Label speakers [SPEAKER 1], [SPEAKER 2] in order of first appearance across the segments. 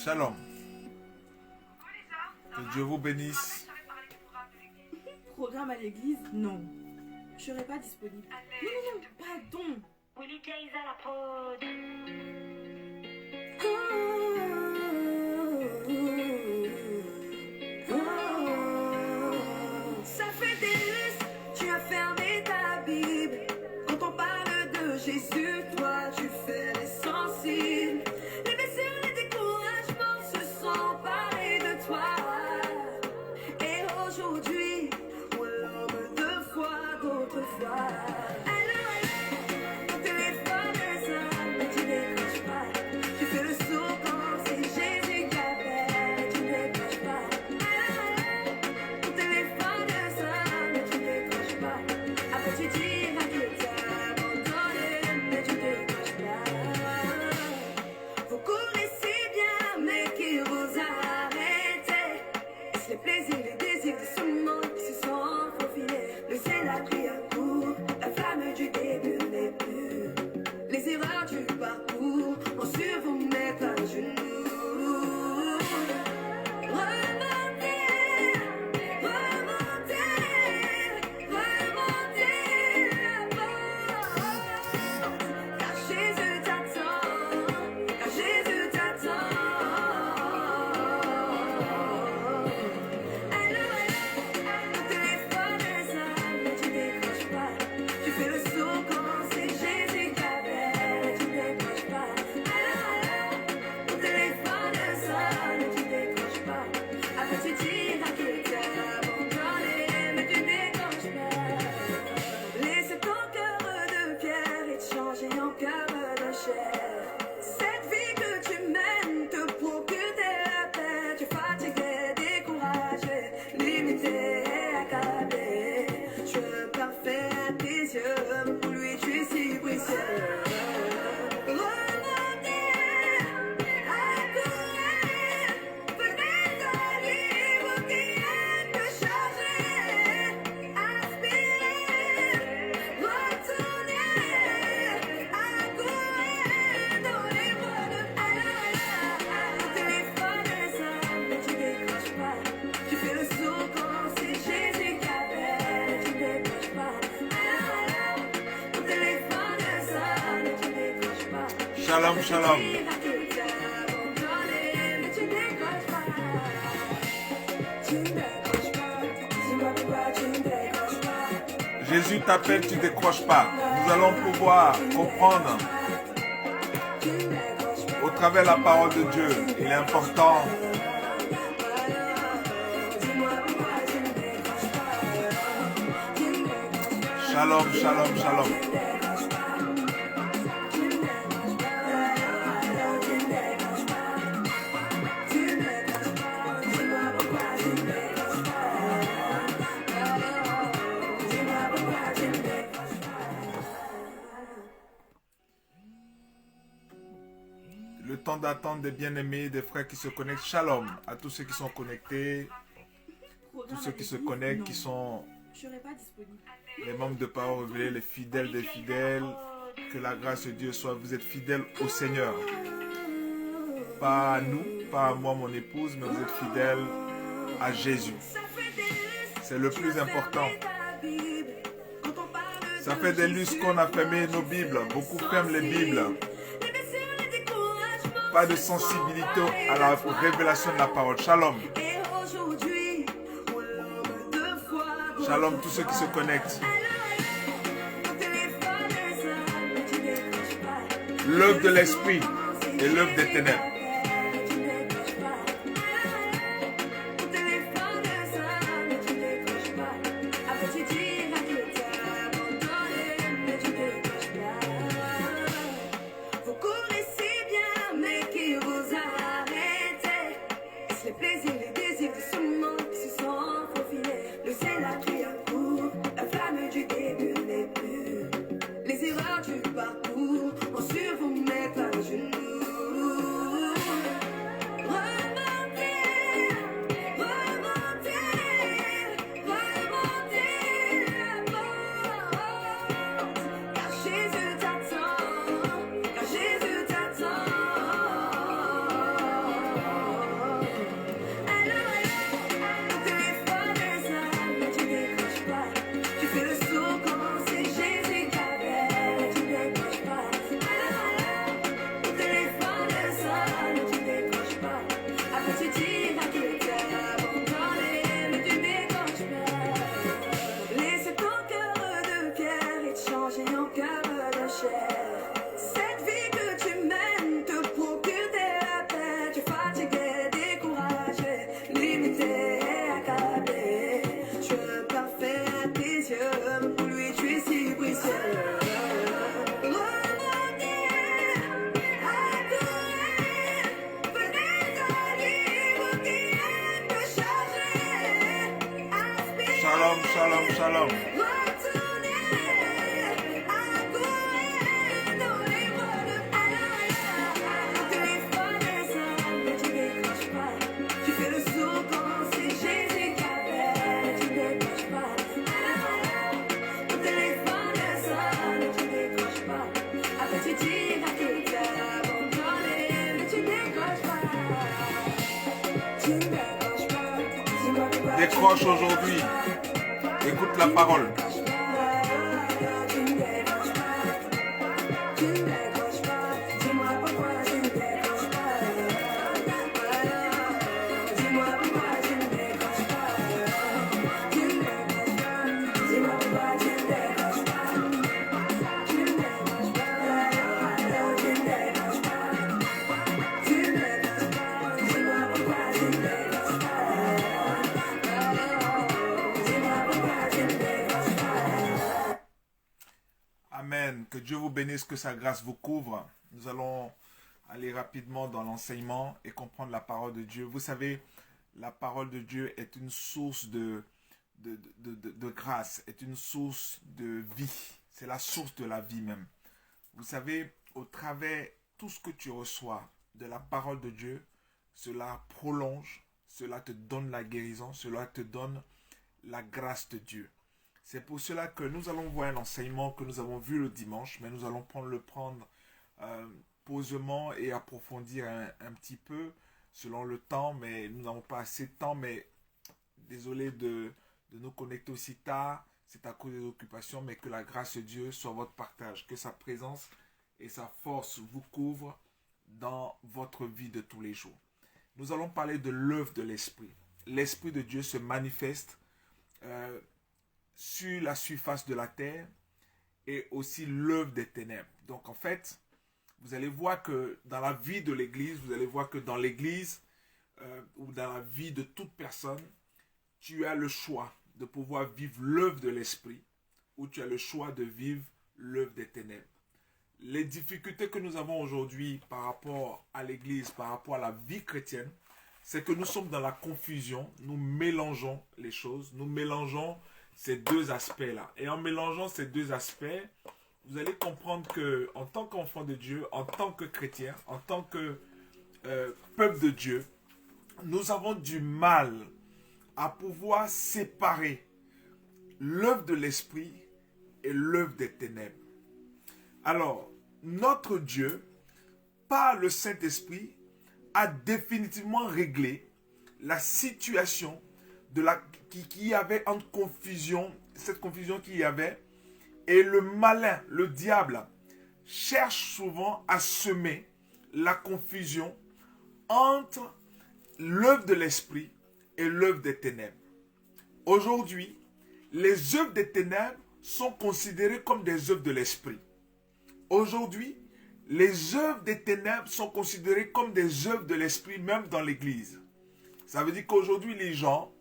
[SPEAKER 1] Shalom. Que Dieu vous bénisse.
[SPEAKER 2] Programme à l'église? Non. Je serai pas disponible. Non, pardon.
[SPEAKER 3] Ça fait des lustres, tu as fermé ta Bible. Quand on parle de Jésus, toi tu fais les sensibles. Les blessures, les découragements se sont emparés de toi. Et aujourd'hui, on l'homme de foi d'autrefois. Ton téléphone sonne, mais tu décroches pas. Tu fais le sourd quand c'est Jésus qui appelle, mais tu décroches pas. Ton téléphone sonne, mais tu décroches pas. Après tu dis que t'as abandonné, mais tu décroches pas. Vous courez si bien, mais qui vous arrêtez? Est-ce les plaisirs, les désirs de ce monde qui se sont faufilés? Le zèle a pris un coup, la flamme du début n'est plus. Les erreurs du parcours ont su vous mettre à genoux. Remontez, remontez, remontez la porte. Car Jésus t'attend, car Jésus t'attend. Allô, ton téléphone sonne, mais tu décroches pas. Tu fais le sourd quand c'est Jésus qui appelle, mais tu décroches pas. Allô, ton téléphone sonne, mais tu décroches pas. Après tu diras que t'as abandonné, mais tu décroches pas. Laisse ton cœur de pierre et te changer en cœur de chair. Cette vie que tu mènes te procure la paix. Tu es fatigué, découragé, limité, accablé. Je veux parfait à tes yeux, pour lui tu es si précieux. Remontez, accourez, venez à lui, vous qui êtes chargés. Aspirez, retournez, accourez dans les voies de ton téléphone sonne, mais tu décroches pas. Tu fais le sourd quand c'est Jésus qui appelle, tu décroches pas. Ton téléphone sonne, mais tu décroches pas.
[SPEAKER 1] Shalom, shalom. Jésus t'appelle, tu ne décroches pas. Nous allons pouvoir comprendre au travers de la parole de Dieu. Il est important. Shalom, shalom, shalom. Le temps d'attente des bien-aimés, des frères qui se connectent. Shalom à tous ceux qui sont connectés, tous ceux qui se connectent, qui sont
[SPEAKER 2] Je serai pas disponible.
[SPEAKER 1] les membres de parole révélée, les fidèles des fidèles. Que la grâce de Dieu soit. Vous êtes fidèles au Seigneur. Pas à nous, pas à moi, mon épouse, mais vous êtes fidèles à Jésus. C'est le plus important. Ça fait des lustres qu'on a fermé nos Bibles. Beaucoup ferment les Bibles. Pas de sensibilité à la révélation de la parole. Shalom. Shalom, tous ceux qui se connectent. L'œuvre de l'esprit et l'œuvre des ténèbres.
[SPEAKER 3] Vous courez si bien, mais qui vous arrêtez? Est-ce les plaisirs, les désirs de ce monde qui se sont faufilés? Le zèle a pris un coup, la flamme du début n'est plus. Les erreurs du parcours ont su vous mettre à genoux.
[SPEAKER 1] shalom, shalom.
[SPEAKER 3] Tu fais le saut quand c'est Jésus qui appelle, tu décroches pas. Ton téléphone sonne, tu décroches pas. Après tu dis à qui t'as abandonné, mais tu décroches pas. Tu ne décroches pas. Dis-moi pourquoi tu
[SPEAKER 1] Décroche aujourd'hui. Écoute la parole.
[SPEAKER 3] Tu ne décroches pas. Tu ne décroches pas. Dis-moi pourquoi tu ne décroches pas. Dis-moi pourquoi tu ne décroches pas. Tu ne décroches pas. Dis-moi pourquoi tu ne décroches pas. Tu ne décroches pas. Tu ne décroches pas. Tu ne décroches pas. Dis-moi pourquoi tu ne décroches pas. Dis-moi pourquoi tu ne décroches pas.
[SPEAKER 1] Amen. Que Dieu vous bénisse, que sa grâce vous couvre. Nous allons aller rapidement dans l'enseignement et comprendre la parole de Dieu. Vous savez, la parole de Dieu est une source de grâce, est une source de vie. C'est la source de la vie même. Vous savez, au travers tout ce que tu reçois de la parole de Dieu, cela prolonge, cela te donne la guérison, cela te donne la grâce de Dieu. C'est pour cela que nous allons voir un enseignement que nous avons vu le dimanche, mais nous allons le prendre posément et approfondir un petit peu selon le temps, mais nous n'avons pas assez de temps, mais désolé de nous connecter aussi tard, c'est à cause des occupations, mais que la grâce de Dieu soit votre partage, que sa présence et sa force vous couvrent dans votre vie de tous les jours. Nous allons parler de l'œuvre de l'Esprit. L'Esprit de Dieu se manifeste sur la surface de la terre et aussi l'œuvre des ténèbres. Donc en fait, vous allez voir que dans la vie de l'Église, vous allez voir que dans l'Église ou dans la vie de toute personne, tu as le choix de pouvoir vivre l'œuvre de l'Esprit ou tu as le choix de vivre l'œuvre des ténèbres. Les difficultés que nous avons aujourd'hui par rapport à l'Église, par rapport à la vie chrétienne, c'est que nous sommes dans la confusion, nous mélangeons les choses, nous mélangeons ces deux aspects-là. Et en mélangeant ces deux aspects, vous allez comprendre que en tant qu'enfant de Dieu, en tant que chrétien, en tant que peuple de Dieu, nous avons du mal à pouvoir séparer l'œuvre de l'Esprit et l'œuvre des ténèbres. Alors, notre Dieu, par le Saint-Esprit, a définitivement réglé la situation qui y avait en confusion, cette confusion qu'il y avait. Et le malin, le diable, cherche souvent à semer la confusion entre l'œuvre de l'Esprit et l'œuvre des ténèbres. Aujourd'hui, les œuvres des ténèbres sont considérées comme des œuvres de l'Esprit. Aujourd'hui, les œuvres des ténèbres sont considérées comme des œuvres de l'Esprit, même dans l'Église. Ça veut dire qu'aujourd'hui, les gens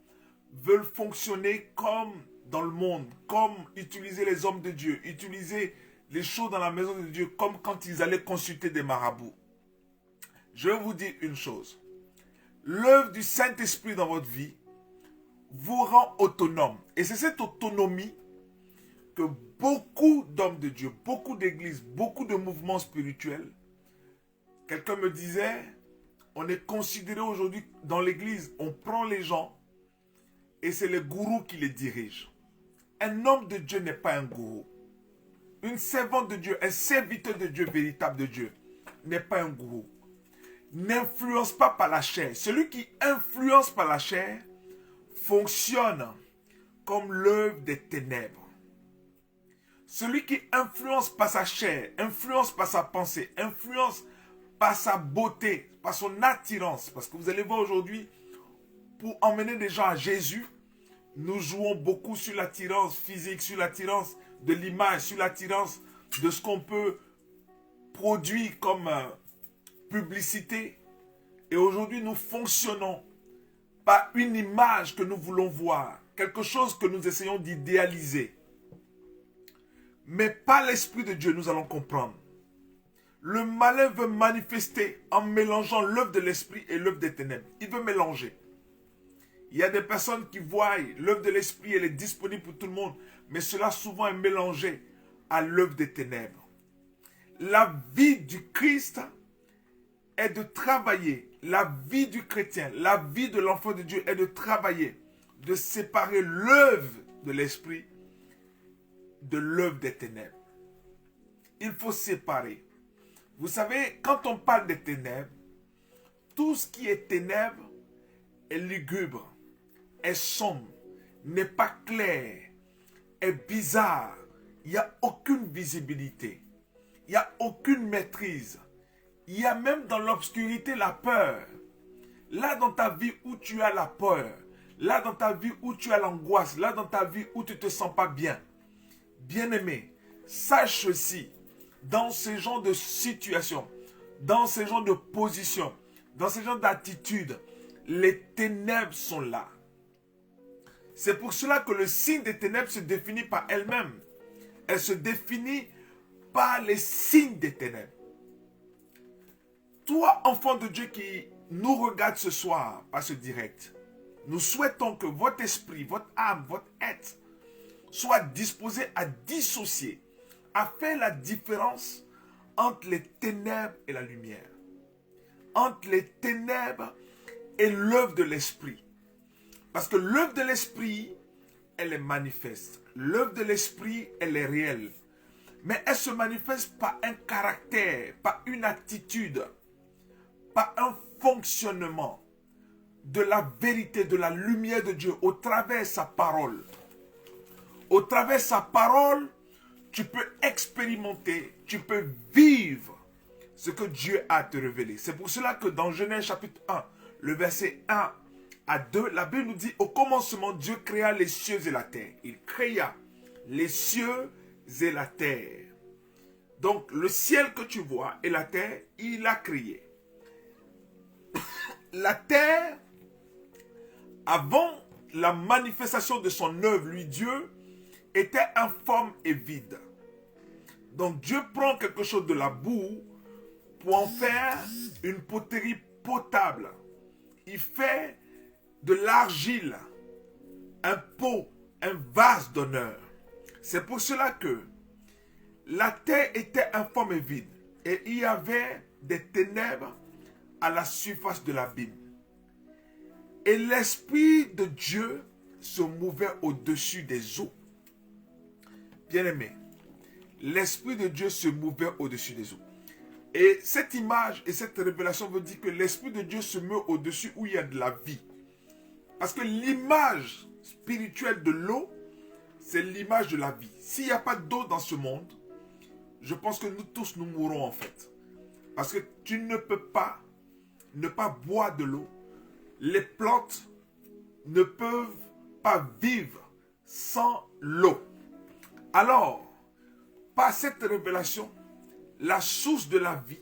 [SPEAKER 1] veulent fonctionner comme dans le monde, comme utiliser les hommes de Dieu, utiliser les choses dans la maison de Dieu, comme quand ils allaient consulter des marabouts. Je vais vous dire une chose. L'œuvre du Saint-Esprit dans votre vie vous rend autonome. Et c'est cette autonomie que beaucoup d'hommes de Dieu, beaucoup d'églises, beaucoup de mouvements spirituels, quelqu'un me disait, on est considéré aujourd'hui dans l'église, on prend les gens et c'est les gourous qui les dirigent. Un homme de Dieu n'est pas un gourou. Une servante de Dieu, un serviteur de Dieu, véritable de Dieu, n'est pas un gourou. N'influence pas par la chair. Celui qui influence par la chair fonctionne comme l'œuvre des ténèbres. Celui qui influence par sa chair, influence par sa pensée, influence par sa beauté, par son attirance. Parce que vous allez voir aujourd'hui, pour emmener des gens à Jésus, nous jouons beaucoup sur l'attirance physique, sur l'attirance de l'image, sur l'attirance de ce qu'on peut produire comme publicité. Et aujourd'hui, nous fonctionnons par une image que nous voulons voir, quelque chose que nous essayons d'idéaliser. Mais par l'Esprit de Dieu, nous allons comprendre. Le malin veut manifester en mélangeant l'œuvre de l'Esprit et l'œuvre des ténèbres. Il veut mélanger. Il y a des personnes qui voient l'œuvre de l'esprit, elle est disponible pour tout le monde, mais cela souvent est mélangé à l'œuvre des ténèbres. La vie du Christ est de travailler, la vie du chrétien, la vie de l'enfant de Dieu est de travailler, de séparer l'œuvre de l'esprit de l'œuvre des ténèbres. Il faut séparer. Vous savez, quand on parle des ténèbres, tout ce qui est ténèbres est lugubre, est sombre, n'est pas clair, est bizarre. Il n'y a aucune visibilité. Il n'y a aucune maîtrise. Il y a même dans l'obscurité la peur. Là dans ta vie où tu as la peur, là dans ta vie où tu as l'angoisse, là dans ta vie où tu ne te sens pas bien. Bien-aimé, sache ceci, dans ce genre de situation, dans ce genre de position, dans ce genre d'attitude, les ténèbres sont là. C'est pour cela que le signe des ténèbres se définit par elle-même. Elle se définit par les signes des ténèbres. Toi, enfant de Dieu qui nous regarde ce soir par ce direct, nous souhaitons que votre esprit, votre âme, votre être soit disposé à dissocier, à faire la différence entre les ténèbres et la lumière, entre les ténèbres et l'œuvre de l'esprit. Parce que l'œuvre de l'esprit, elle est manifeste. L'œuvre de l'esprit, elle est réelle. Mais elle se manifeste par un caractère, par une attitude, par un fonctionnement de la vérité, de la lumière de Dieu au travers de sa parole. Au travers de sa parole, tu peux expérimenter, tu peux vivre ce que Dieu a à te révéler. C'est pour cela que dans Genèse chapitre 1, le verset 1 à 2, la Bible nous dit, au commencement, Dieu créa les cieux et la terre. Il créa les cieux et la terre. Donc, le ciel que tu vois et la terre, il a créé. La terre, avant la manifestation de son œuvre, lui, Dieu, était informe et vide. Donc, Dieu prend quelque chose de la boue pour en faire une poterie potable. Il fait de l'argile un pot, un vase d'honneur. C'est pour cela que la terre était informe et vide. Et il y avait des ténèbres à la surface de l'abîme. Et l'Esprit de Dieu se mouvait au-dessus des eaux. Bien-aimé, l'Esprit de Dieu se mouvait au-dessus des eaux. Et cette image et cette révélation veut dire que l'Esprit de Dieu se meut au-dessus où il y a de la vie. Parce que l'image spirituelle de l'eau, c'est l'image de la vie. S'il n'y a pas d'eau dans ce monde, je pense que nous tous, nous mourrons en fait. Parce que tu ne peux pas ne pas boire de l'eau. Les plantes ne peuvent pas vivre sans l'eau. Alors, par cette révélation, la source de la vie,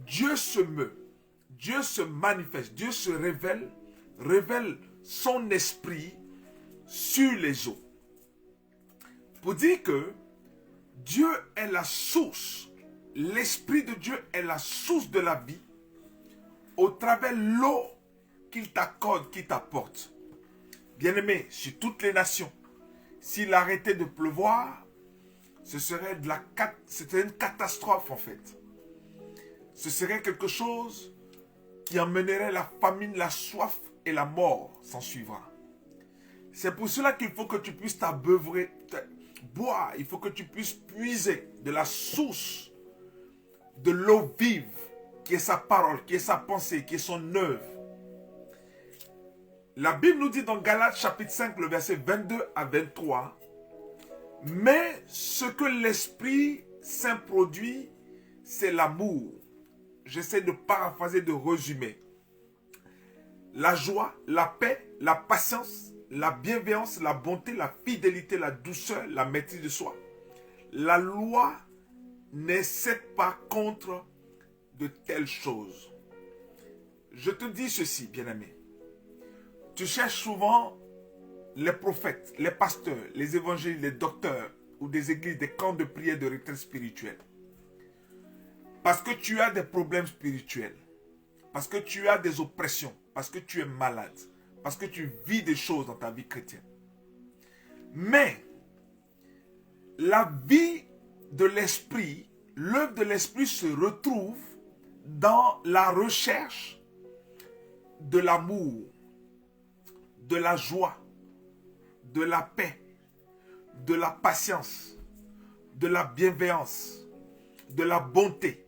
[SPEAKER 1] Dieu se meut, Dieu se manifeste, Dieu se révèle son esprit sur les eaux. Pour dire que Dieu est la source, l'Esprit de Dieu est la source de la vie au travers de l'eau qu'il t'accorde, qu'il t'apporte. Bien-aimé, sur toutes les nations, s'il arrêtait de pleuvoir, ce serait une catastrophe en fait. Ce serait quelque chose qui emmènerait la famine, la soif et la mort s'en suivra. C'est pour cela qu'il faut que tu puisses t'abreuver, boire, il faut que tu puisses puiser de la source de l'eau vive, qui est sa parole, qui est sa pensée, qui est son œuvre. La Bible nous dit dans Galates chapitre 5, le verset 22 à 23, « Mais ce que l'Esprit Saint produit, c'est l'amour. » J'essaie de paraphraser, de résumer. La joie, la paix, la patience, la bienveillance, la bonté, la fidélité, la douceur, la maîtrise de soi. La loi n'essaie pas contre de telles choses. Je te dis ceci, bien-aimé. Tu cherches souvent les prophètes, les pasteurs, les évangélistes, les docteurs ou des églises, des camps de prière, de retraite spirituelle. Parce que tu as des problèmes spirituels. Parce que tu as des oppressions. Parce que tu es malade. parce que tu vis des choses dans ta vie chrétienne. Mais la vie de l'esprit, l'œuvre de l'esprit se retrouve dans la recherche de l'amour, de la joie, de la paix, de la patience, de la bienveillance, de la bonté,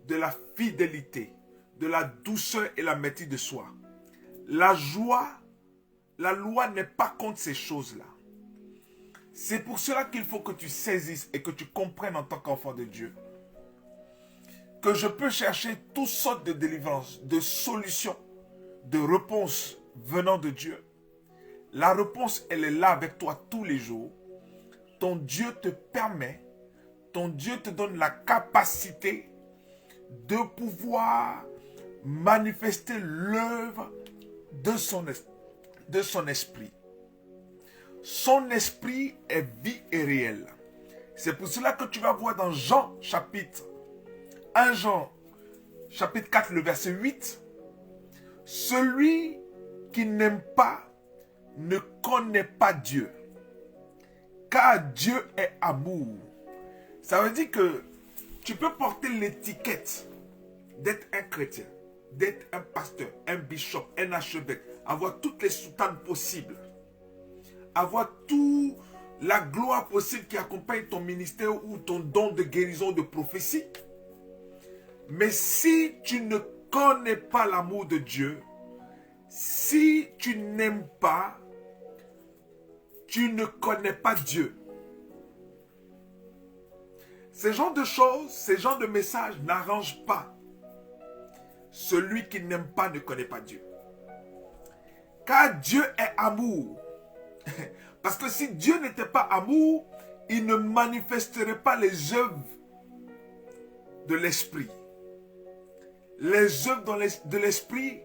[SPEAKER 1] de la fidélité, de la douceur et la maîtrise de soi. La joie, la loi n'est pas contre ces choses-là. C'est pour cela qu'il faut que tu saisisses et que tu comprennes en tant qu'enfant de Dieu que je peux chercher toutes sortes de délivrances, de solutions, de réponses venant de Dieu. La réponse, elle est là avec toi tous les jours. Ton Dieu te permet, ton Dieu te donne la capacité de pouvoir manifester l'œuvre de son esprit. Son esprit est vie et réel. C'est pour cela que tu vas voir dans Jean chapitre 1 Jean chapitre 4 le verset 8. Celui qui n'aime pas ne connaît pas Dieu, car Dieu est amour. Ça veut dire que tu peux porter l'étiquette d'être un chrétien, d'être un pasteur, un bishop, un archevêque, avoir toutes les soutanes possibles, avoir toute la gloire possible qui accompagne ton ministère ou ton don de guérison, de prophétie. Mais si tu ne connais pas l'amour de Dieu, si tu n'aimes pas, tu ne connais pas Dieu. Ces genres de choses, ces genres de messages n'arrangent pas. Celui qui n'aime pas ne connaît pas Dieu. Car Dieu est amour. Parce que si Dieu n'était pas amour, il ne manifesterait pas les œuvres de l'esprit. Les œuvres de l'esprit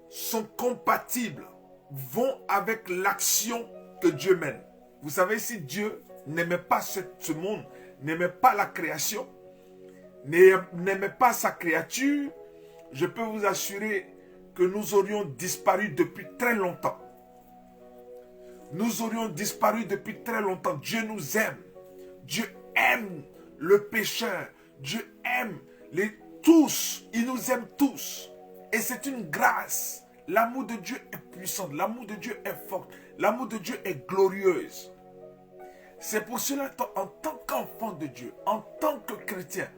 [SPEAKER 1] sont compatibles, vont avec l'action que Dieu mène. Vous savez, si Dieu n'aimait pas ce monde, n'aimait pas la création, n'aimait pas sa créature, je peux vous assurer que nous aurions disparu depuis très longtemps. Nous aurions disparu depuis très longtemps. Dieu nous aime. Dieu aime le pécheur. Dieu aime tous. Il nous aime tous. Et c'est une grâce. L'amour de Dieu est puissant. L'amour de Dieu est fort. L'amour de Dieu est glorieuse. C'est pour cela qu'en tant qu'enfant de Dieu, en tant que chrétien,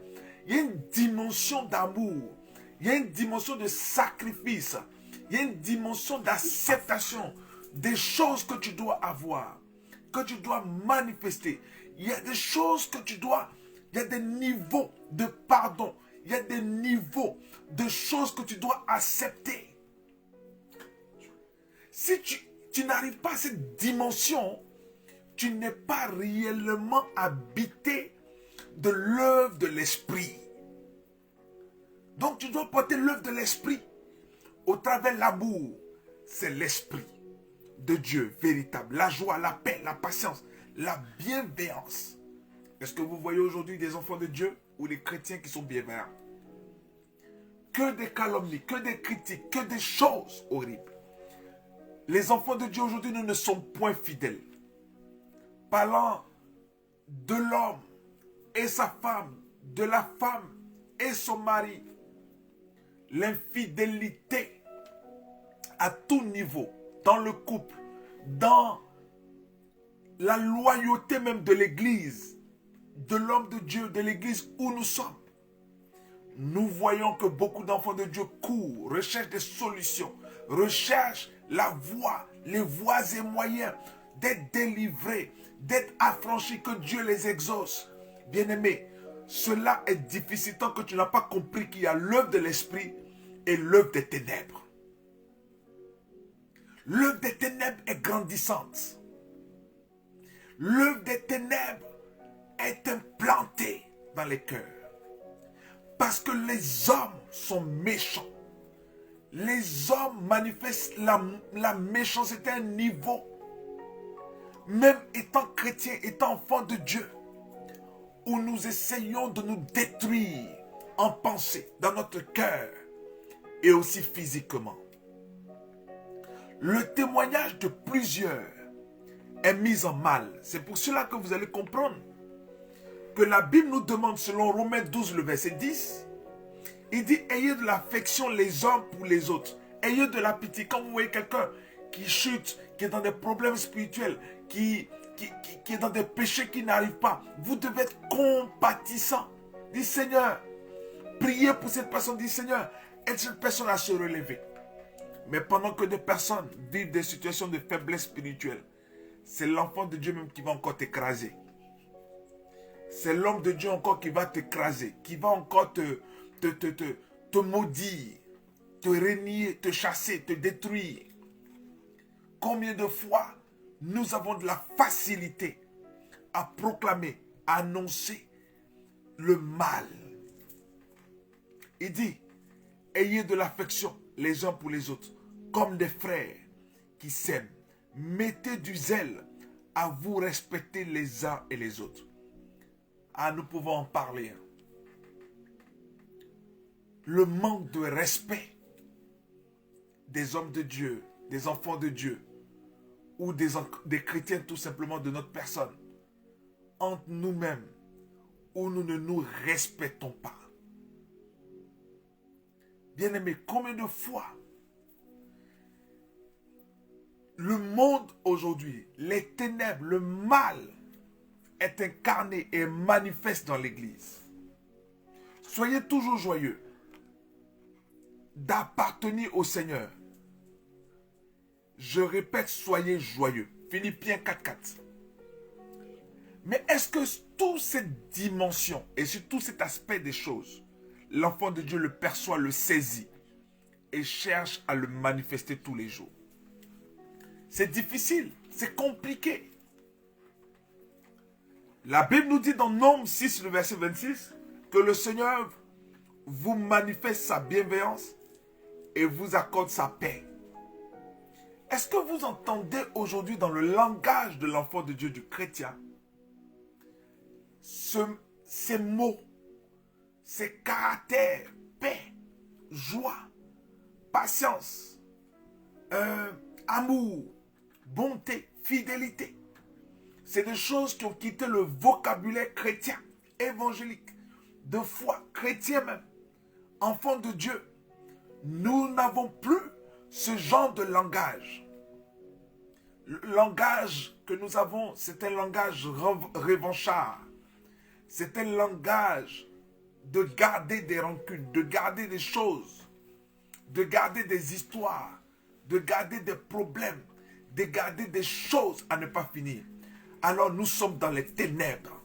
[SPEAKER 1] il y a une dimension d'amour. Il y a une dimension de sacrifice. Il y a une dimension d'acceptation des choses que tu dois avoir, que tu dois manifester. Il y a des choses que tu dois, il y a des niveaux de pardon. Il y a des niveaux de choses que tu dois accepter. Si tu n'arrives pas à cette dimension, tu n'es pas réellement habité de l'œuvre de l'esprit. Donc tu dois porter l'œuvre de l'esprit au travers de l'amour. C'est l'esprit de Dieu véritable. La joie, la paix, la patience, la bienveillance. Est-ce que vous voyez aujourd'hui des enfants de Dieu ou des chrétiens qui sont bienveillants? Que des calomnies, que des critiques, que des choses horribles. Les enfants de Dieu aujourd'hui, nous ne sommes point fidèles. Parlant de l'homme et sa femme, de la femme et son mari, l'infidélité à tout niveau, dans le couple, dans la loyauté même de l'église, de l'homme de Dieu, de l'église où nous sommes. Nous voyons que beaucoup d'enfants de Dieu courent, recherchent des solutions, recherchent la voie, les voies et moyens d'être délivrés, d'être affranchis, que Dieu les exauce. Bien-aimés, cela est difficile tant que tu n'as pas compris qu'il y a l'œuvre de l'esprit et l'œuvre des ténèbres. L'œuvre des ténèbres est grandissante. L'œuvre des ténèbres est implantée dans les cœurs. Parce que les hommes sont méchants. Les hommes manifestent la méchanceté à un niveau. Même étant chrétiens, étant enfants de Dieu, où nous essayons de nous détruire en pensée, dans notre cœur et aussi physiquement. Le témoignage de plusieurs est mis en mal. C'est pour cela que vous allez comprendre que la Bible nous demande, selon Romains 12, le verset 10, il dit, ayez de l'affection les uns pour les autres. Ayez de la pitié. Quand vous voyez quelqu'un qui chute, qui est dans des problèmes spirituels, qui est dans des péchés qui n'arrivent pas, vous devez être compatissant. Dis, Seigneur, priez pour cette personne. Dis, Seigneur, aide cette personne à se relever. Mais pendant que des personnes vivent des situations de faiblesse spirituelle, c'est l'enfant de Dieu même qui va encore t'écraser. C'est l'homme de Dieu encore qui va t'écraser, qui va encore te maudire, te renier, te chasser, te détruire. Combien de fois nous avons de la facilité à proclamer, à annoncer le mal. Il dit, ayez de l'affection les uns pour les autres, comme des frères qui s'aiment. Mettez du zèle à vous respecter les uns et les autres. Ah, nous pouvons en parler. Le manque de respect des hommes de Dieu, des enfants de Dieu, ou des chrétiens tout simplement de notre personne, entre nous-mêmes, où nous ne nous respectons pas. Bien-aimés, combien de fois le monde aujourd'hui, les ténèbres, le mal est incarné et manifeste dans l'Église. Soyez toujours joyeux d'appartenir au Seigneur. Je répète, soyez joyeux. Philippiens 4:4. Mais est-ce que toute cette dimension et sur tout cet aspect des choses, l'enfant de Dieu le perçoit, le saisit et cherche à le manifester tous les jours? C'est difficile, c'est compliqué. La Bible nous dit dans Nombre 6, le verset 26, que le Seigneur vous manifeste sa bienveillance et vous accorde sa paix. Est-ce que vous entendez aujourd'hui dans le langage de l'enfant de Dieu, du chrétien, ces mots, ces caractères, paix, joie, patience, amour, bonté, fidélité? C'est des choses qui ont quitté le vocabulaire chrétien, évangélique, de foi, chrétien même, enfant de Dieu. Nous n'avons plus ce genre de langage. Le langage que nous avons, c'est un langage revanchard. C'est un langage de garder des rancunes, de garder des choses, de garder des histoires, de garder des problèmes, de garder des choses à ne pas finir. Alors nous sommes dans les ténèbres.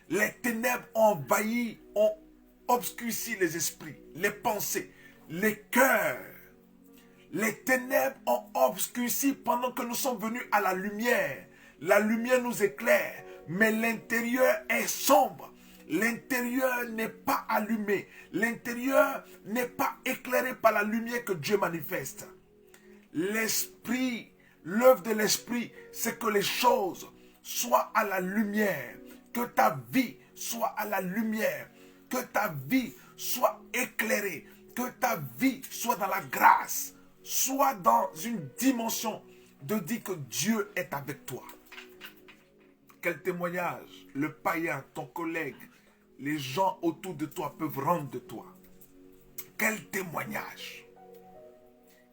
[SPEAKER 1] Les ténèbres ont envahi, ont obscurci les esprits, les pensées, les cœurs. Les ténèbres ont obscurci pendant que nous sommes venus à la lumière. La lumière nous éclaire, mais l'intérieur est sombre. L'intérieur n'est pas allumé. L'intérieur n'est pas éclairé par la lumière que Dieu manifeste. L'esprit, l'œuvre de l'esprit, c'est que les choses soient à la lumière. Que ta vie soit à la lumière. Que ta vie soit éclairée. Que ta vie soit dans la grâce. Soit dans une dimension de dire que Dieu est avec toi. Quel témoignage le païen, ton collègue, les gens autour de toi peuvent rendre de toi. Quel témoignage.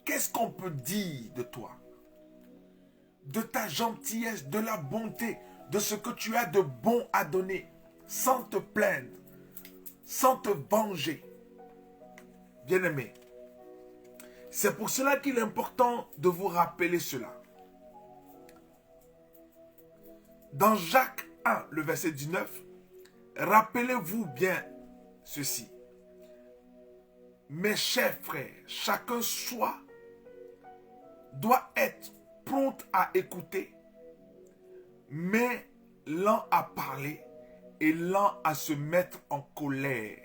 [SPEAKER 1] Qu'est-ce qu'on peut dire de toi? De ta gentillesse, de la bonté, de ce que tu as de bon à donner, sans te plaindre, sans te venger. Bien-aimé, c'est pour cela qu'il est important de vous rappeler cela. Dans Jacques 1, le verset 19, rappelez-vous bien ceci. Mes chers frères, chacun doit être prompt à écouter, mais lent à parler et lent à se mettre en colère.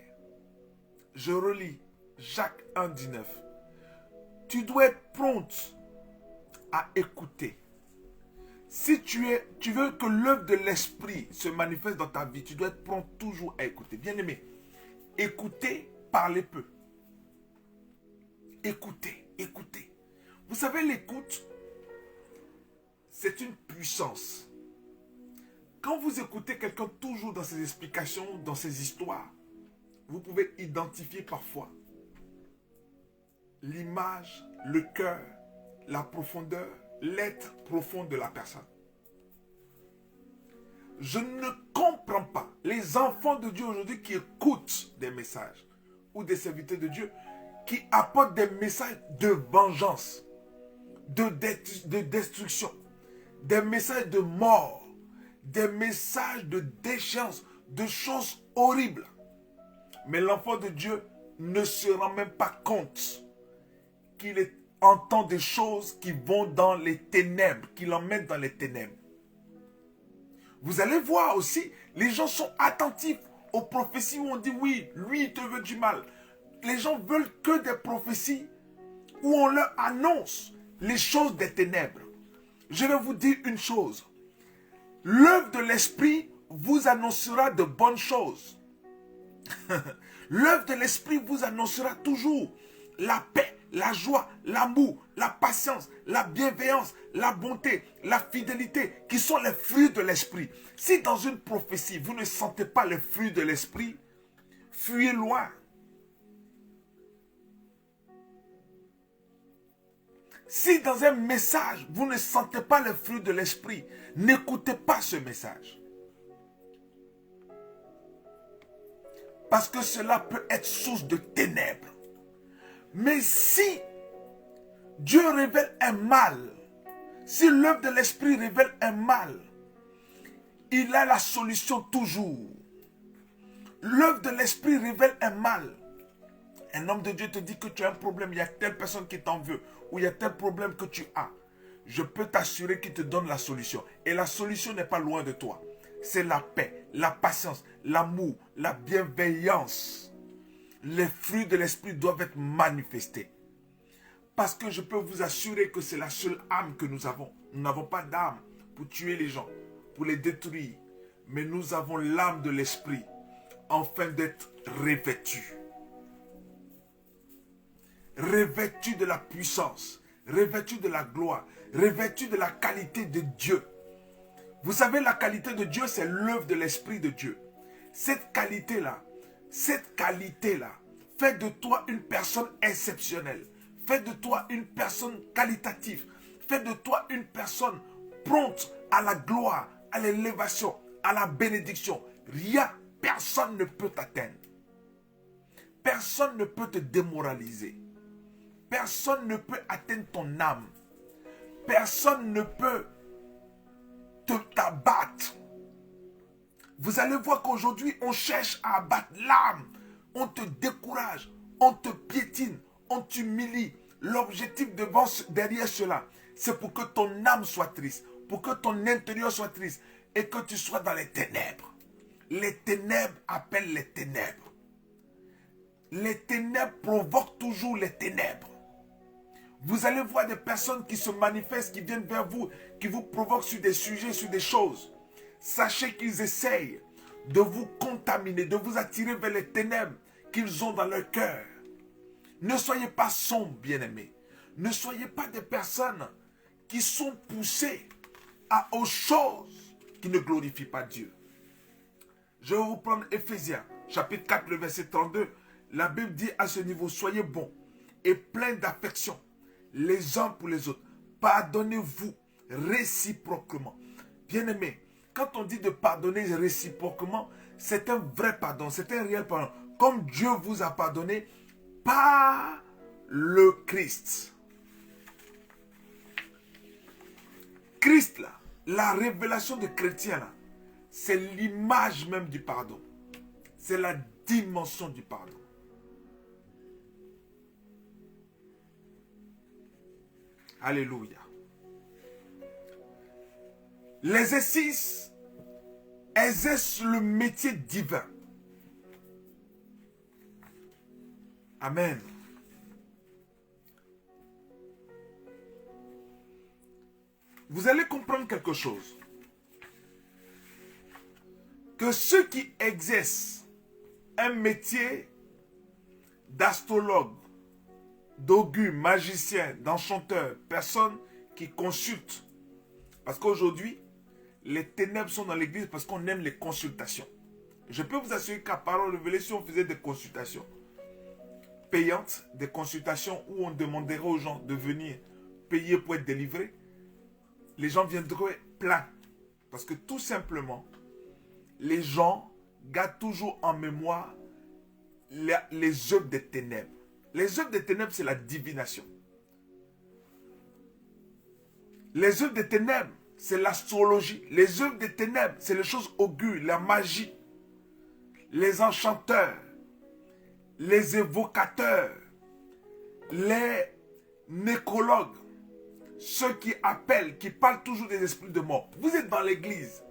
[SPEAKER 1] Je relis Jacques 1, 19. Tu dois être prompt à écouter. Si tu veux que l'œuvre de l'esprit se manifeste dans ta vie, tu dois être prompt toujours à écouter. Bien-aimé, écoutez, parlez peu. Écoutez, écoutez. Vous savez, l'écoute, c'est une puissance. Quand vous écoutez quelqu'un toujours dans ses explications, dans ses histoires, vous pouvez identifier parfois l'image, le cœur, la profondeur, l'être profond de la personne. Je ne comprends pas les enfants de Dieu aujourd'hui qui écoutent des messages ou des serviteurs de Dieu qui apportent des messages de vengeance, de destruction, des messages de mort, des messages de déchéance, de choses horribles. Mais l'enfant de Dieu ne se rend même pas compte qu'il entend des choses qui vont dans les ténèbres, qui l'emmènent dans les ténèbres. Vous allez voir aussi, les gens sont attentifs aux prophéties où on dit oui, lui il te veut du mal. Les gens veulent que des prophéties où on leur annonce les choses des ténèbres. Je vais vous dire une chose. L'œuvre de l'esprit vous annoncera de bonnes choses. L'œuvre de l'esprit vous annoncera toujours la paix, la joie, l'amour, la patience, la bienveillance, la bonté, la fidélité, qui sont les fruits de l'esprit. Si dans une prophétie, vous ne sentez pas les fruits de l'esprit, fuyez loin. Si dans un message, vous ne sentez pas les fruits de l'esprit, n'écoutez pas ce message. Parce que cela peut être source de ténèbres. Mais si Dieu révèle un mal, si l'œuvre de l'esprit révèle un mal, il a la solution toujours. L'œuvre de l'esprit révèle un mal. Un homme de Dieu te dit que tu as un problème, il y a telle personne qui t'en veut, ou il y a tel problème que tu as. Je peux t'assurer qu'il te donne la solution. Et la solution n'est pas loin de toi. C'est la paix, la patience, l'amour, la bienveillance. Les fruits de l'esprit doivent être manifestés. Parce que je peux vous assurer que c'est la seule âme que nous avons. Nous n'avons pas d'âme pour tuer les gens, pour les détruire. Mais nous avons l'âme de l'esprit, afin d'être revêtus. Revêtus de la puissance, revêtus de la gloire, revêtus de la qualité de Dieu. Vous savez, la qualité de Dieu, c'est l'œuvre de l'Esprit de Dieu. Cette qualité-là fait de toi une personne exceptionnelle. Fait de toi une personne qualitative. Fait de toi une personne prompte à la gloire, à l'élévation, à la bénédiction. Rien, personne ne peut t'atteindre. Personne ne peut te démoraliser. Personne ne peut atteindre ton âme. Personne ne peut t'abattre. Vous allez voir qu'aujourd'hui, on cherche à abattre l'âme. On te décourage, on te piétine, on t'humilie. L'objectif derrière cela, c'est pour que ton âme soit triste, pour que ton intérieur soit triste et que tu sois dans les ténèbres. Les ténèbres appellent les ténèbres. Les ténèbres provoquent toujours les ténèbres. Vous allez voir des personnes qui se manifestent, qui viennent vers vous, qui vous provoquent sur des sujets, sur des choses. Sachez qu'ils essayent de vous contaminer, de vous attirer vers les ténèbres qu'ils ont dans leur cœur. Ne soyez pas sombres, bien-aimés. Ne soyez pas des personnes qui sont poussées aux choses qui ne glorifient pas Dieu. Je vais vous prendre Éphésiens, chapitre 4, le verset 32. La Bible dit à ce niveau, soyez bons et pleins d'affection les uns pour les autres. Pardonnez-vous réciproquement. Bien-aimés, quand on dit de pardonner réciproquement, c'est un vrai pardon, c'est un réel pardon. Comme Dieu vous a pardonné par le Christ. Christ, là, la révélation de chrétien, là, c'est l'image même du pardon. C'est la dimension du pardon. Alléluia. L'exercice exerce le métier divin. Amen. Vous allez comprendre quelque chose. Que ceux qui exercent un métier d'astrologue, d'augures, magiciens, d'enchanteurs, personnes qui consultent. Parce qu'aujourd'hui, les ténèbres sont dans l'église parce qu'on aime les consultations. Je peux vous assurer qu'à Parole Révélée, si on faisait des consultations payantes, des consultations où on demanderait aux gens de venir payer pour être délivrés, les gens viendraient pleins. Parce que tout simplement, les gens gardent toujours en mémoire les œuvres des ténèbres. Les œuvres des ténèbres, c'est la divination. Les œuvres des ténèbres, c'est l'astrologie. Les œuvres des ténèbres, c'est les choses augures, la magie, les enchanteurs, les évocateurs, les nécrologues, ceux qui appellent, qui parlent toujours des esprits de mort. Vous êtes dans l'église,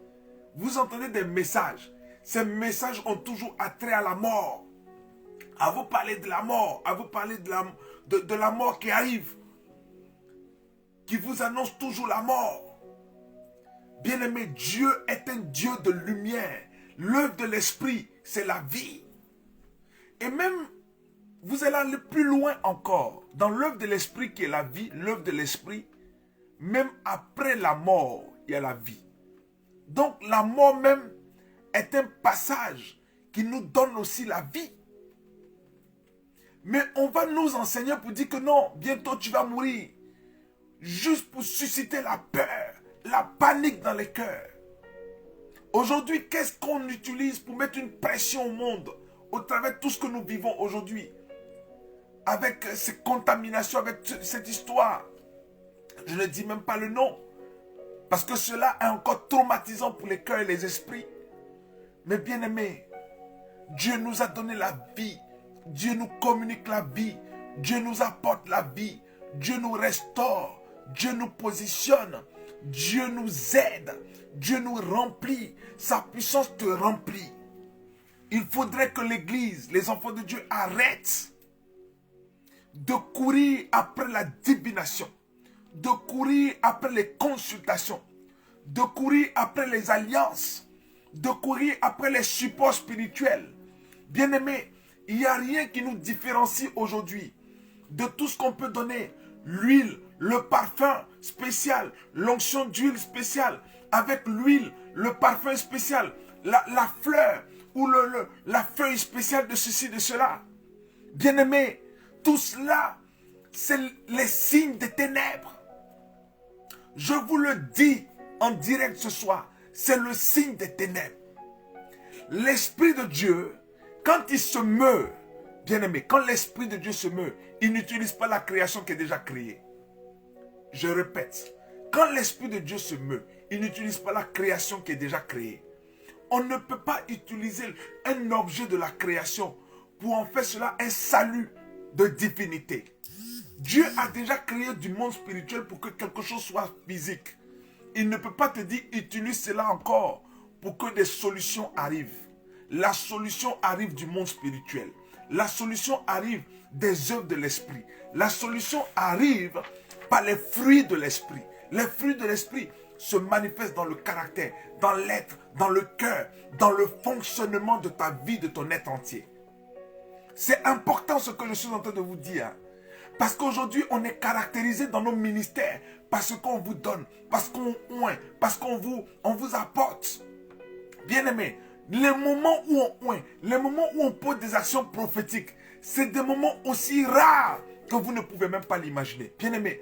[SPEAKER 1] vous entendez des messages. Ces messages ont toujours attrait à la mort. À vous parler de la mort, à vous parler de la mort qui arrive, qui vous annonce toujours la mort. Bien-aimé, Dieu est un Dieu de lumière. L'œuvre de l'esprit, c'est la vie. Et même, vous allez aller plus loin encore. Dans l'œuvre de l'esprit qui est la vie, l'œuvre de l'esprit, même après la mort, il y a la vie. Donc la mort même est un passage qui nous donne aussi la vie. Mais on va nous enseigner pour dire que non, bientôt tu vas mourir. Juste pour susciter la peur, la panique dans les cœurs. Aujourd'hui, qu'est-ce qu'on utilise pour mettre une pression au monde au travers de tout ce que nous vivons aujourd'hui? Avec ces contaminations, avec cette histoire. Je ne dis même pas le nom. Parce que cela est encore traumatisant pour les cœurs et les esprits. Mais bien aimé, Dieu nous a donné la vie. Dieu nous communique la vie. Dieu nous apporte la vie. Dieu nous restaure. Dieu nous positionne. Dieu nous aide. Dieu nous remplit. Sa puissance te remplit. Il faudrait que l'Église, les enfants de Dieu, arrêtent de courir après la divination, de courir après les consultations, de courir après les alliances, de courir après les supports spirituels. Bien-aimés, il n'y a rien qui nous différencie aujourd'hui de tout ce qu'on peut donner. L'huile, le parfum spécial, l'onction d'huile spéciale, avec l'huile, le parfum spécial, la fleur ou la feuille spéciale de ceci, de cela. Bien-aimés, tout cela, c'est les signes des ténèbres. Je vous le dis en direct ce soir, c'est le signe des ténèbres. L'Esprit de Dieu, quand il se meut, bien-aimé, quand l'Esprit de Dieu se meut, il n'utilise pas la création qui est déjà créée. Je répète, quand l'Esprit de Dieu se meut, il n'utilise pas la création qui est déjà créée. On ne peut pas utiliser un objet de la création pour en faire cela un salut de divinité. Dieu a déjà créé du monde spirituel pour que quelque chose soit physique. Il ne peut pas te dire utilise cela encore pour que des solutions arrivent. La solution arrive du monde spirituel. La solution arrive des œuvres de l'esprit. La solution arrive par les fruits de l'esprit. Les fruits de l'esprit se manifestent dans le caractère, dans l'être, dans le cœur, dans le fonctionnement de ta vie, de ton être entier. C'est important ce que je suis en train de vous dire. Parce qu'aujourd'hui, on est caractérisé dans nos ministères parce qu'on vous donne, parce qu'on oint, parce qu'on vous apporte. Bien-aimés, les moments où on oint, les moments où on pose des actions prophétiques, c'est des moments aussi rares que vous ne pouvez même pas l'imaginer. Bien-aimés,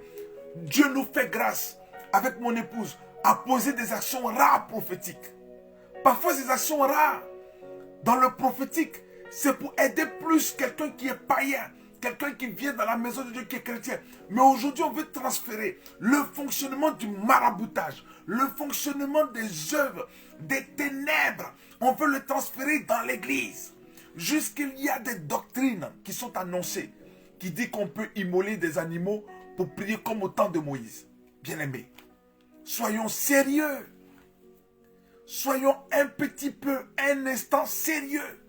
[SPEAKER 1] Dieu nous fait grâce, avec mon épouse, à poser des actions rares prophétiques. Parfois, ces actions rares, dans le prophétique, c'est pour aider plus quelqu'un qui est païen, quelqu'un qui vient dans la maison de Dieu qui est chrétien. Mais aujourd'hui, on veut transférer le fonctionnement du maraboutage, le fonctionnement des œuvres, des ténèbres. On veut le transférer dans l'église. Jusqu'il y a des doctrines qui sont annoncées, qui disent qu'on peut immoler des animaux pour prier comme au temps de Moïse. Bien-aimés, soyons sérieux. Soyons un petit peu, un instant sérieux.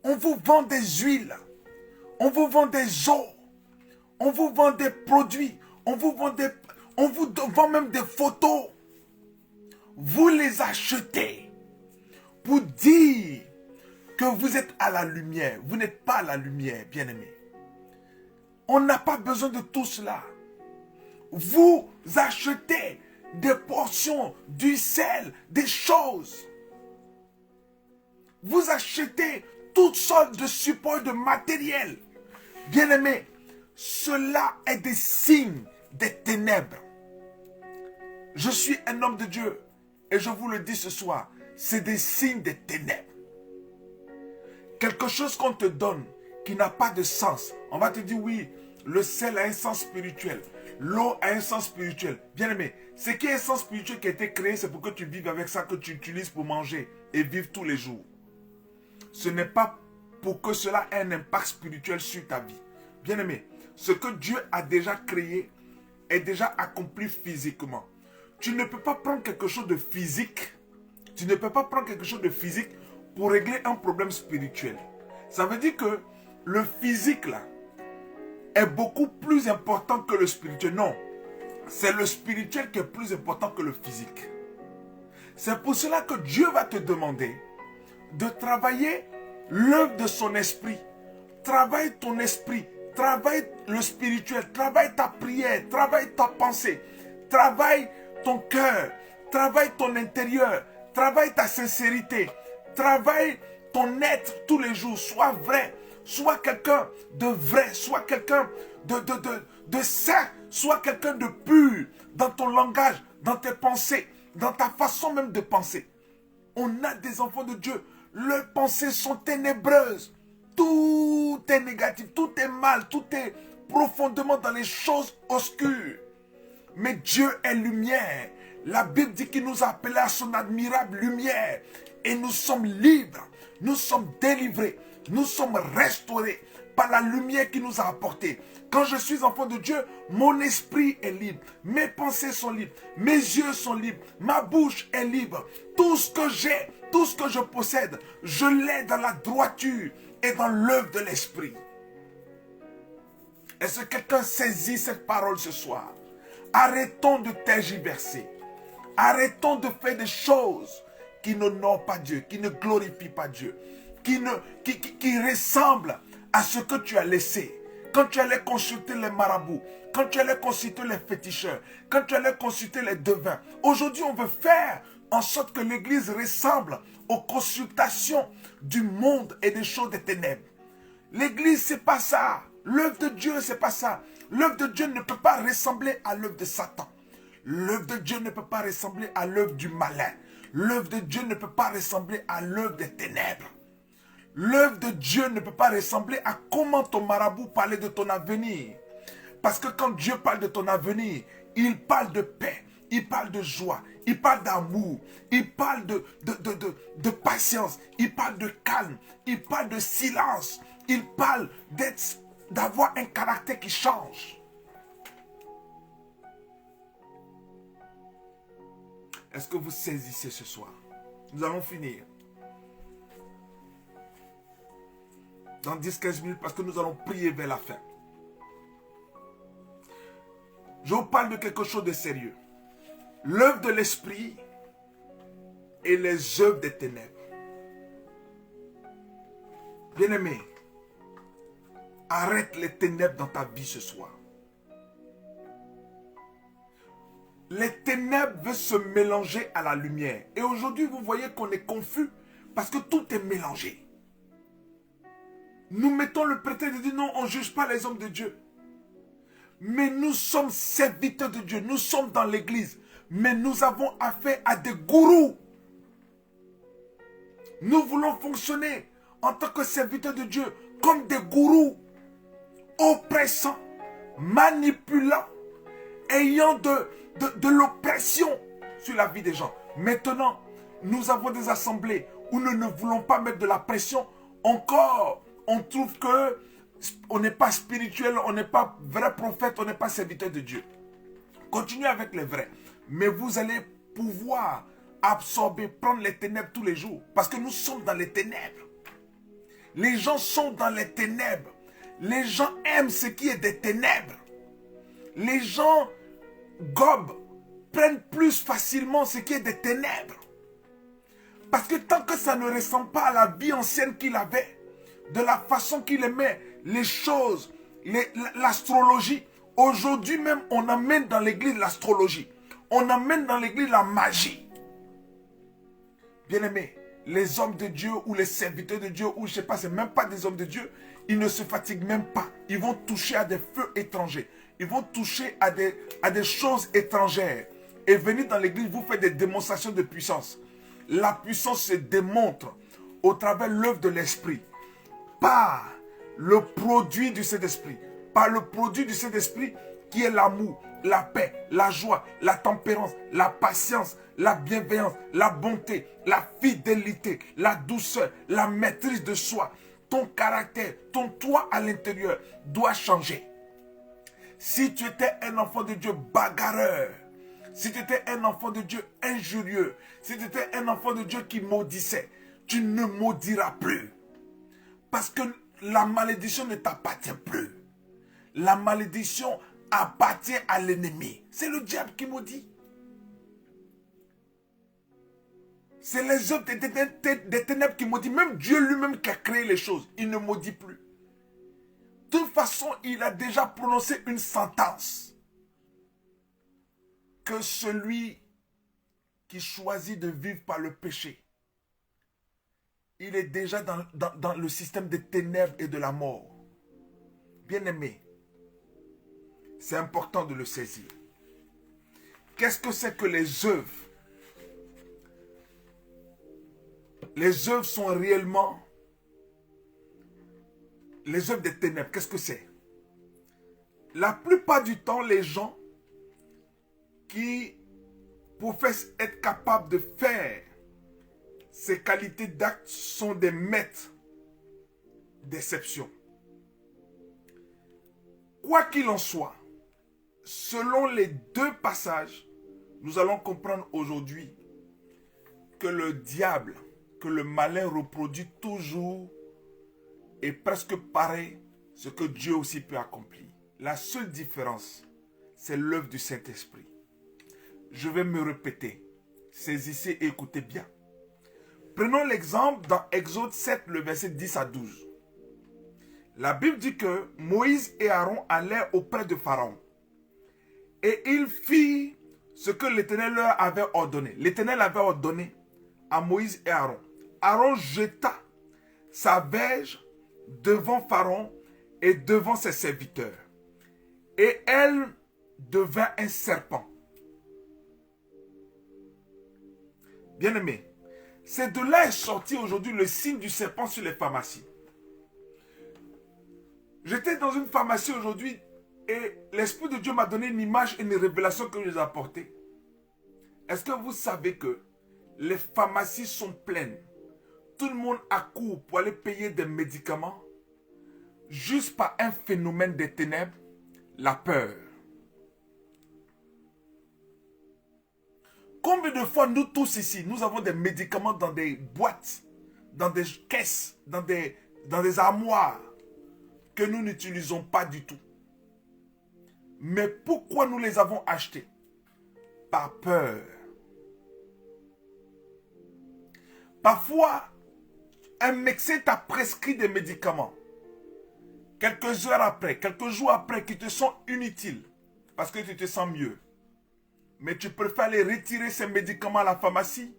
[SPEAKER 1] On vous vend des huiles. On vous vend des eaux. On vous vend des produits. On vous vend même des photos. Vous les achetez pour dire que vous êtes à la lumière. Vous n'êtes pas à la lumière, bien-aimés. On n'a pas besoin de tout cela. Vous achetez des portions, du sel, des choses. Vous achetez toutes sortes de supports de matériel. Bien-aimés, cela est des signes des ténèbres. Je suis un homme de Dieu et je vous le dis ce soir, c'est des signes des ténèbres. Quelque chose qu'on te donne qui n'a pas de sens. On va te dire oui, le sel a un sens spirituel. L'eau a un sens spirituel. Bien-aimé, ce qui est un sens spirituel qui a été créé, c'est pour que tu vives avec ça, que tu utilises pour manger et vivre tous les jours. Ce n'est pas pour que cela ait un impact spirituel sur ta vie. Bien-aimé, ce que Dieu a déjà créé est déjà accompli physiquement. Tu ne peux pas prendre quelque chose de physique. Tu ne peux pas prendre quelque chose de physique pour régler un problème spirituel. Ça veut dire que le physique là est beaucoup plus important que le spirituel. Non, c'est le spirituel qui est plus important que le physique. C'est pour cela que Dieu va te demander de travailler l'œuvre de son esprit. Travaille ton esprit, travaille le spirituel, travaille ta prière, travaille ta pensée, travaille ton cœur, travaille ton intérieur, travaille ta sincérité, travaille ton être tous les jours. Sois vrai, sois quelqu'un de vrai, sois quelqu'un de saint, sois quelqu'un de pur dans ton langage, dans tes pensées, dans ta façon même de penser. On a des enfants de Dieu, leurs pensées sont ténébreuses. Tout est négatif, tout est mal, tout est profondément dans les choses obscures. Mais Dieu est lumière. La Bible dit qu'il nous a appelés à son admirable lumière. Et nous sommes libres, nous sommes délivrés, nous sommes restaurés par la lumière qu'il nous a apportée. Quand je suis enfant de Dieu, mon esprit est libre, mes pensées sont libres, mes yeux sont libres, ma bouche est libre. Tout ce que j'ai, tout ce que je possède, je l'ai dans la droiture et dans l'œuvre de l'esprit. Est-ce que quelqu'un saisit cette parole ce soir? Arrêtons de tergiverser. Arrêtons de faire des choses qui n'honorent pas Dieu, qui ne glorifient pas Dieu, qui ressemblent à ce que tu as laissé. Quand tu allais consulter les marabouts, quand tu allais consulter les féticheurs, quand tu allais consulter les devins. Aujourd'hui, on veut faire en sorte que l'Église ressemble aux consultations du monde et des choses des ténèbres. L'Église, c'est pas ça. L'œuvre de Dieu, c'est pas ça. L'œuvre de Dieu ne peut pas ressembler à l'œuvre de Satan. L'œuvre de Dieu ne peut pas ressembler à l'œuvre du malin. L'œuvre de Dieu ne peut pas ressembler à l'œuvre des ténèbres. L'œuvre de Dieu ne peut pas ressembler à comment ton marabout parlait de ton avenir. Parce que quand Dieu parle de ton avenir, il parle de paix, il parle de joie, il parle d'amour, il parle de patience, il parle de calme, il parle de silence, il parle d'avoir un caractère qui change. Est-ce que vous saisissez ce soir? Nous allons finir. Dans 10-15 minutes, parce que nous allons prier vers la fin. Je vous parle de quelque chose de sérieux. L'œuvre de l'esprit et les œuvres des ténèbres. Bien-aimé, arrête les ténèbres dans ta vie ce soir. Les ténèbres veulent se mélanger à la lumière. Et aujourd'hui, vous voyez qu'on est confus parce que tout est mélangé. Nous mettons le prétexte de dire non, on ne juge pas les hommes de Dieu. Mais nous sommes serviteurs de Dieu. Nous sommes dans l'église. Mais nous avons affaire à des gourous. Nous voulons fonctionner en tant que serviteurs de Dieu comme des gourous oppressants, manipulants, ayant de l'oppression sur la vie des gens. Maintenant, nous avons des assemblées où nous ne voulons pas mettre de la pression. Encore, on trouve que on n'est pas spirituel, on n'est pas vrai prophète, on n'est pas serviteur de Dieu. Continuez avec les vrais. Mais vous allez pouvoir absorber, prendre les ténèbres tous les jours. Parce que nous sommes dans les ténèbres. Les gens sont dans les ténèbres. Les gens aiment ce qui est des ténèbres. Les gens gobent, prennent plus facilement ce qui est des ténèbres. Parce que tant que ça ne ressemble pas à la vie ancienne qu'il avait, de la façon qu'il aimait les choses, l'astrologie. Aujourd'hui même, on amène dans l'église l'astrologie. On amène dans l'église la magie. Bien-aimés, les hommes de Dieu ou les serviteurs de Dieu, ou je ne sais pas, ce n'est même pas des hommes de Dieu, ils ne se fatiguent même pas. Ils vont toucher à des feux étrangers. Ils vont toucher à des choses étrangères. Et venir dans l'église, vous faites des démonstrations de puissance. La puissance se démontre au travers de l'œuvre de l'Esprit. Par le produit du Saint-Esprit. Par le produit du Saint-Esprit qui est l'amour, la paix, la joie, la tempérance, la patience, la bienveillance, la bonté, la fidélité, la douceur, la maîtrise de soi. Ton caractère, ton toi à l'intérieur doit changer. Si tu étais un enfant de Dieu bagarreur, si tu étais un enfant de Dieu injurieux, si tu étais un enfant de Dieu qui maudissait, tu ne maudiras plus. Parce que la malédiction ne t'appartient plus. La malédiction appartient à l'ennemi. C'est le diable qui maudit. C'est les œuvres des ténèbres qui maudit. Même Dieu lui-même qui a créé les choses, il ne maudit plus. De toute façon, il a déjà prononcé une sentence. Que celui qui choisit de vivre par le péché, il est déjà dans le système des ténèbres et de la mort. Bien-aimé, c'est important de le saisir. Qu'est-ce que c'est que les œuvres? Les œuvres sont réellement les œuvres des ténèbres. Qu'est-ce que c'est? La plupart du temps, les gens qui professent être capables de faire ces qualités d'actes sont des maîtres d'exception. Quoi qu'il en soit, selon les deux passages, nous allons comprendre aujourd'hui que le diable, que le malin reproduit toujours et presque pareil ce que Dieu aussi peut accomplir. La seule différence, c'est l'œuvre du Saint-Esprit. Je vais me répéter. Saisissez et écoutez bien. Prenons l'exemple dans Exode 7, le verset 10 à 12. La Bible dit que Moïse et Aaron allèrent auprès de Pharaon. Et ils firent ce que l'Éternel leur avait ordonné. L'Éternel avait ordonné à Moïse et Aaron. Aaron jeta sa verge devant Pharaon et devant ses serviteurs. Et elle devint un serpent. Bien-aimé, c'est de là est sorti aujourd'hui le signe du serpent sur les pharmacies. J'étais dans une pharmacie aujourd'hui et l'Esprit de Dieu m'a donné une image et une révélation que je lui ai apportée. Est-ce que vous savez que les pharmacies sont pleines? Tout le monde accourt pour aller payer des médicaments juste par un phénomène des ténèbres, la peur. Combien de fois nous tous ici, nous avons des médicaments dans des boîtes, dans des caisses, dans des armoires que nous n'utilisons pas du tout. Mais pourquoi nous les avons achetés? Par peur. Parfois, un médecin t'a prescrit des médicaments. Quelques heures après, quelques jours après, qui te sont inutiles parce que tu te sens mieux. Mais tu préfères aller retirer ces médicaments à la pharmacie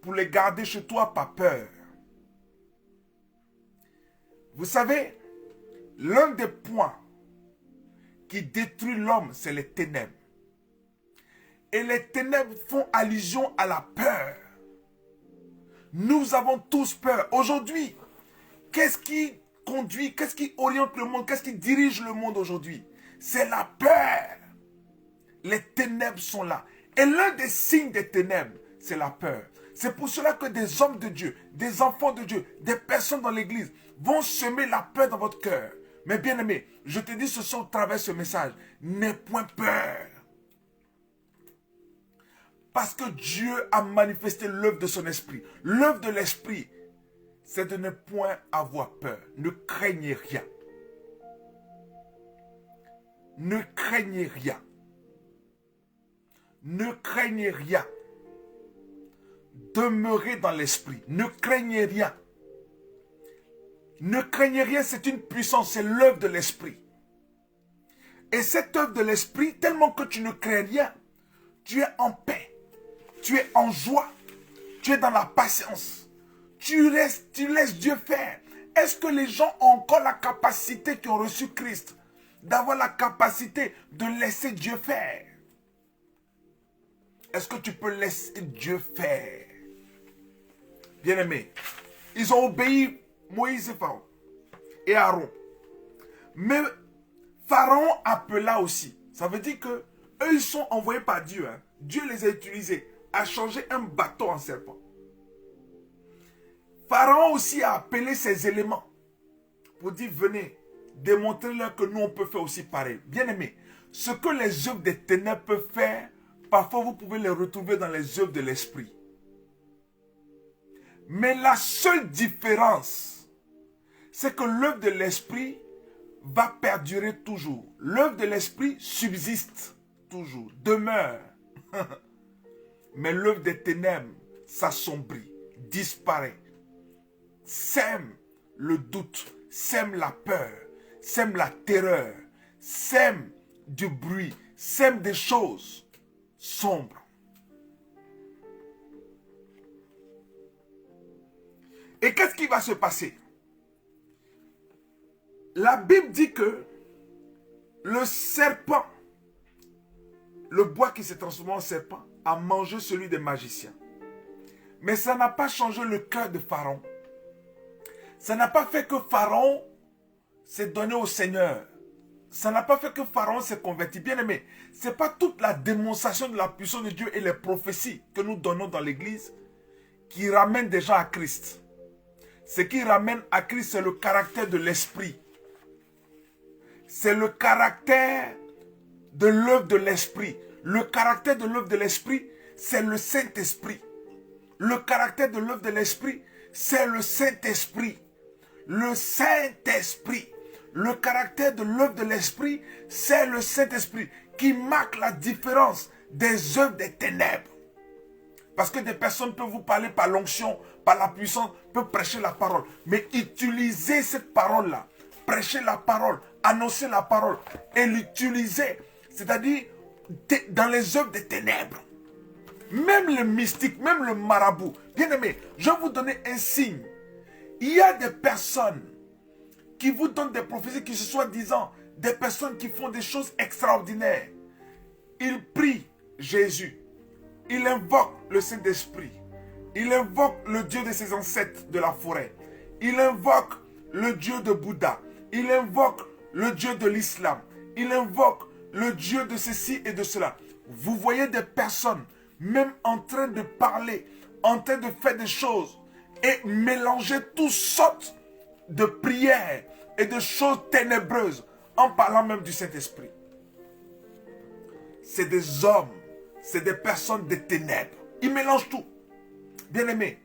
[SPEAKER 1] pour les garder chez toi par peur. Vous savez, l'un des points qui détruit l'homme, c'est les ténèbres. Et les ténèbres font allusion à la peur. Nous avons tous peur. Aujourd'hui, qu'est-ce qui conduit, qu'est-ce qui oriente le monde, qu'est-ce qui dirige le monde aujourd'hui? C'est la peur. Les ténèbres sont là. Et l'un des signes des ténèbres, c'est la peur. C'est pour cela que des hommes de Dieu, des enfants de Dieu, des personnes dans l'église vont semer la peur dans votre cœur. Mais bien aimé, je te dis ce soir au travers de ce message, n'aie point peur. Parce que Dieu a manifesté l'œuvre de son esprit. L'œuvre de l'esprit, c'est de ne point avoir peur. Ne craignez rien. Ne craignez rien. Ne craignez rien. Demeurez dans l'esprit. Ne craignez rien. Ne craignez rien, c'est une puissance, c'est l'œuvre de l'esprit. Et cette œuvre de l'esprit, tellement que tu ne crées rien, tu es en paix, tu es en joie, tu es dans la patience, tu laisses Dieu faire. Est-ce que les gens ont encore la capacité qui ont reçu Christ d'avoir la capacité de laisser Dieu faire? Est-ce que tu peux laisser Dieu faire? Bien-aimés, ils ont obéi Moïse et Pharaon et Aaron. Mais Pharaon appela aussi. Ça veut dire que eux, ils sont envoyés par Dieu. Hein. Dieu les a utilisés à changer un bateau en serpent. Pharaon aussi a appelé ses éléments pour dire, venez, démontrez-leur que nous, on peut faire aussi pareil. Bien-aimés, ce que les œuvres des ténèbres peuvent faire, parfois vous pouvez les retrouver dans les œuvres de l'esprit. Mais la seule différence, c'est que l'œuvre de l'esprit va perdurer toujours. L'œuvre de l'esprit subsiste toujours, demeure. Mais l'œuvre des ténèbres s'assombrit, disparaît, sème le doute, sème la peur, sème la terreur, sème du bruit, sème des choses sombres. Et qu'est-ce qui va se passer? La Bible dit que le serpent, le bois qui s'est transformé en serpent, a mangé celui des magiciens. Mais ça n'a pas changé le cœur de Pharaon. Ça n'a pas fait que Pharaon s'est donné au Seigneur. Ça n'a pas fait que Pharaon s'est converti. Bien aimé, ce n'est pas toute la démonstration de la puissance de Dieu et les prophéties que nous donnons dans l'église qui ramènent des gens à Christ. Ce qui ramène à Christ, c'est le caractère de l'esprit. C'est le caractère de l'œuvre de l'esprit. Le caractère de l'œuvre de l'esprit, c'est le Saint-Esprit. Le caractère de l'œuvre de l'esprit, c'est le Saint-Esprit. Le Saint-Esprit. Le caractère de l'œuvre de l'esprit, c'est le Saint-Esprit qui marque la différence des œuvres des ténèbres. Parce que des personnes peuvent vous parler par l'onction, par la puissance, peuvent prêcher la parole. Mais utilisez cette parole-là. Prêcher la parole, annoncer la parole et l'utiliser. C'est-à-dire dans les œuvres des ténèbres. Même le mystique, même le marabout. Bien aimé, je vais vous donner un signe. Il y a des personnes qui vous donnent des prophéties qui sont soi-disant des personnes qui font des choses extraordinaires. Ils prient Jésus. Ils invoquent le Saint-Esprit. Ils invoquent le Dieu de ses ancêtres de la forêt. Ils invoquent le Dieu de Bouddha. Ils invoquent le Dieu de l'islam. Ils invoquent le Dieu de ceci et de cela. Vous voyez des personnes même en train de parler, en train de faire des choses et mélanger toutes sortes de prières et de choses ténébreuses en parlant même du Saint-Esprit. C'est des hommes, c'est des personnes des ténèbres. Ils mélangent tout. Bien-aimé,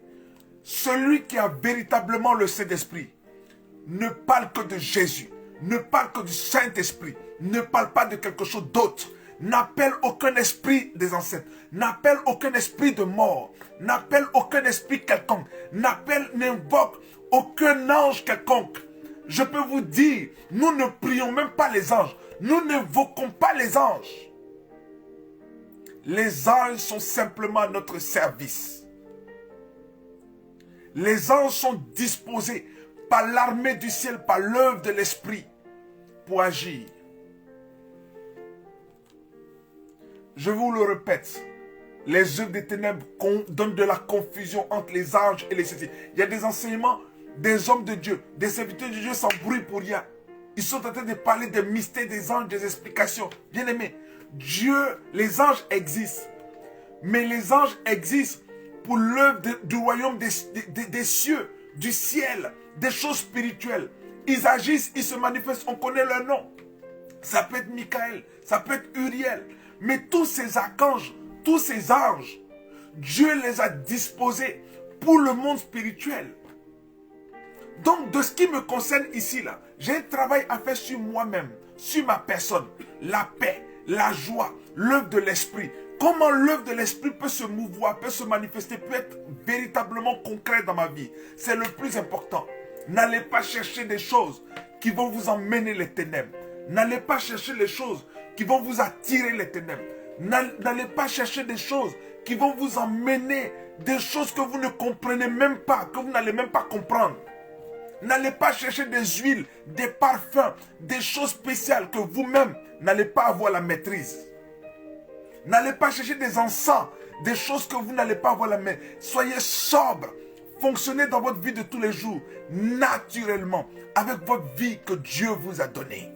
[SPEAKER 1] celui qui a véritablement le Saint-Esprit ne parle que de Jésus, ne parle que du Saint-Esprit, ne parle pas de quelque chose d'autre, n'appelle aucun esprit des ancêtres, n'appelle aucun esprit de mort, n'appelle aucun esprit quelconque, n'invoque aucun ange quelconque. Je peux vous dire, nous ne prions même pas les anges, nous n'invoquons pas les anges. Les anges sont simplement à notre service. Les anges sont disposés par l'armée du ciel, par l'œuvre de l'esprit, pour agir. Je vous le répète, les œuvres des ténèbres donnent de la confusion entre les anges et les saints. Il y a des enseignements des hommes de Dieu, des serviteurs de Dieu s'embrouillent pour rien. Ils sont en train de parler des mystères des anges, des explications. Bien aimé, Dieu, les anges existent. Mais les anges existent pour l'œuvre du royaume des cieux, du ciel, des choses spirituelles. Ils agissent, ils se manifestent, on connaît leur nom. Ça peut être Michael, ça peut être Uriel. Mais tous ces archanges, tous ces anges, Dieu les a disposés pour le monde spirituel. Donc, de ce qui me concerne ici, là, j'ai un travail à faire sur moi-même, sur ma personne. La paix, la joie, l'œuvre de l'esprit. Comment l'œuvre de l'esprit peut se mouvoir, peut se manifester, peut être véritablement concret dans ma vie. C'est le plus important. N'allez pas chercher des choses qui vont vous emmener les ténèbres. N'allez pas chercher les choses qui vont vous attirer les ténèbres. N'allez pas chercher des choses qui vont vous emmener, des choses que vous ne comprenez même pas, que vous n'allez même pas comprendre. N'allez pas chercher des huiles, des parfums, des choses spéciales que vous-même n'allez pas avoir la maîtrise. N'allez pas chercher des encens, des choses que vous n'allez pas avoir la main. Soyez sobre. Fonctionnez dans votre vie de tous les jours, naturellement, avec votre vie que Dieu vous a donnée.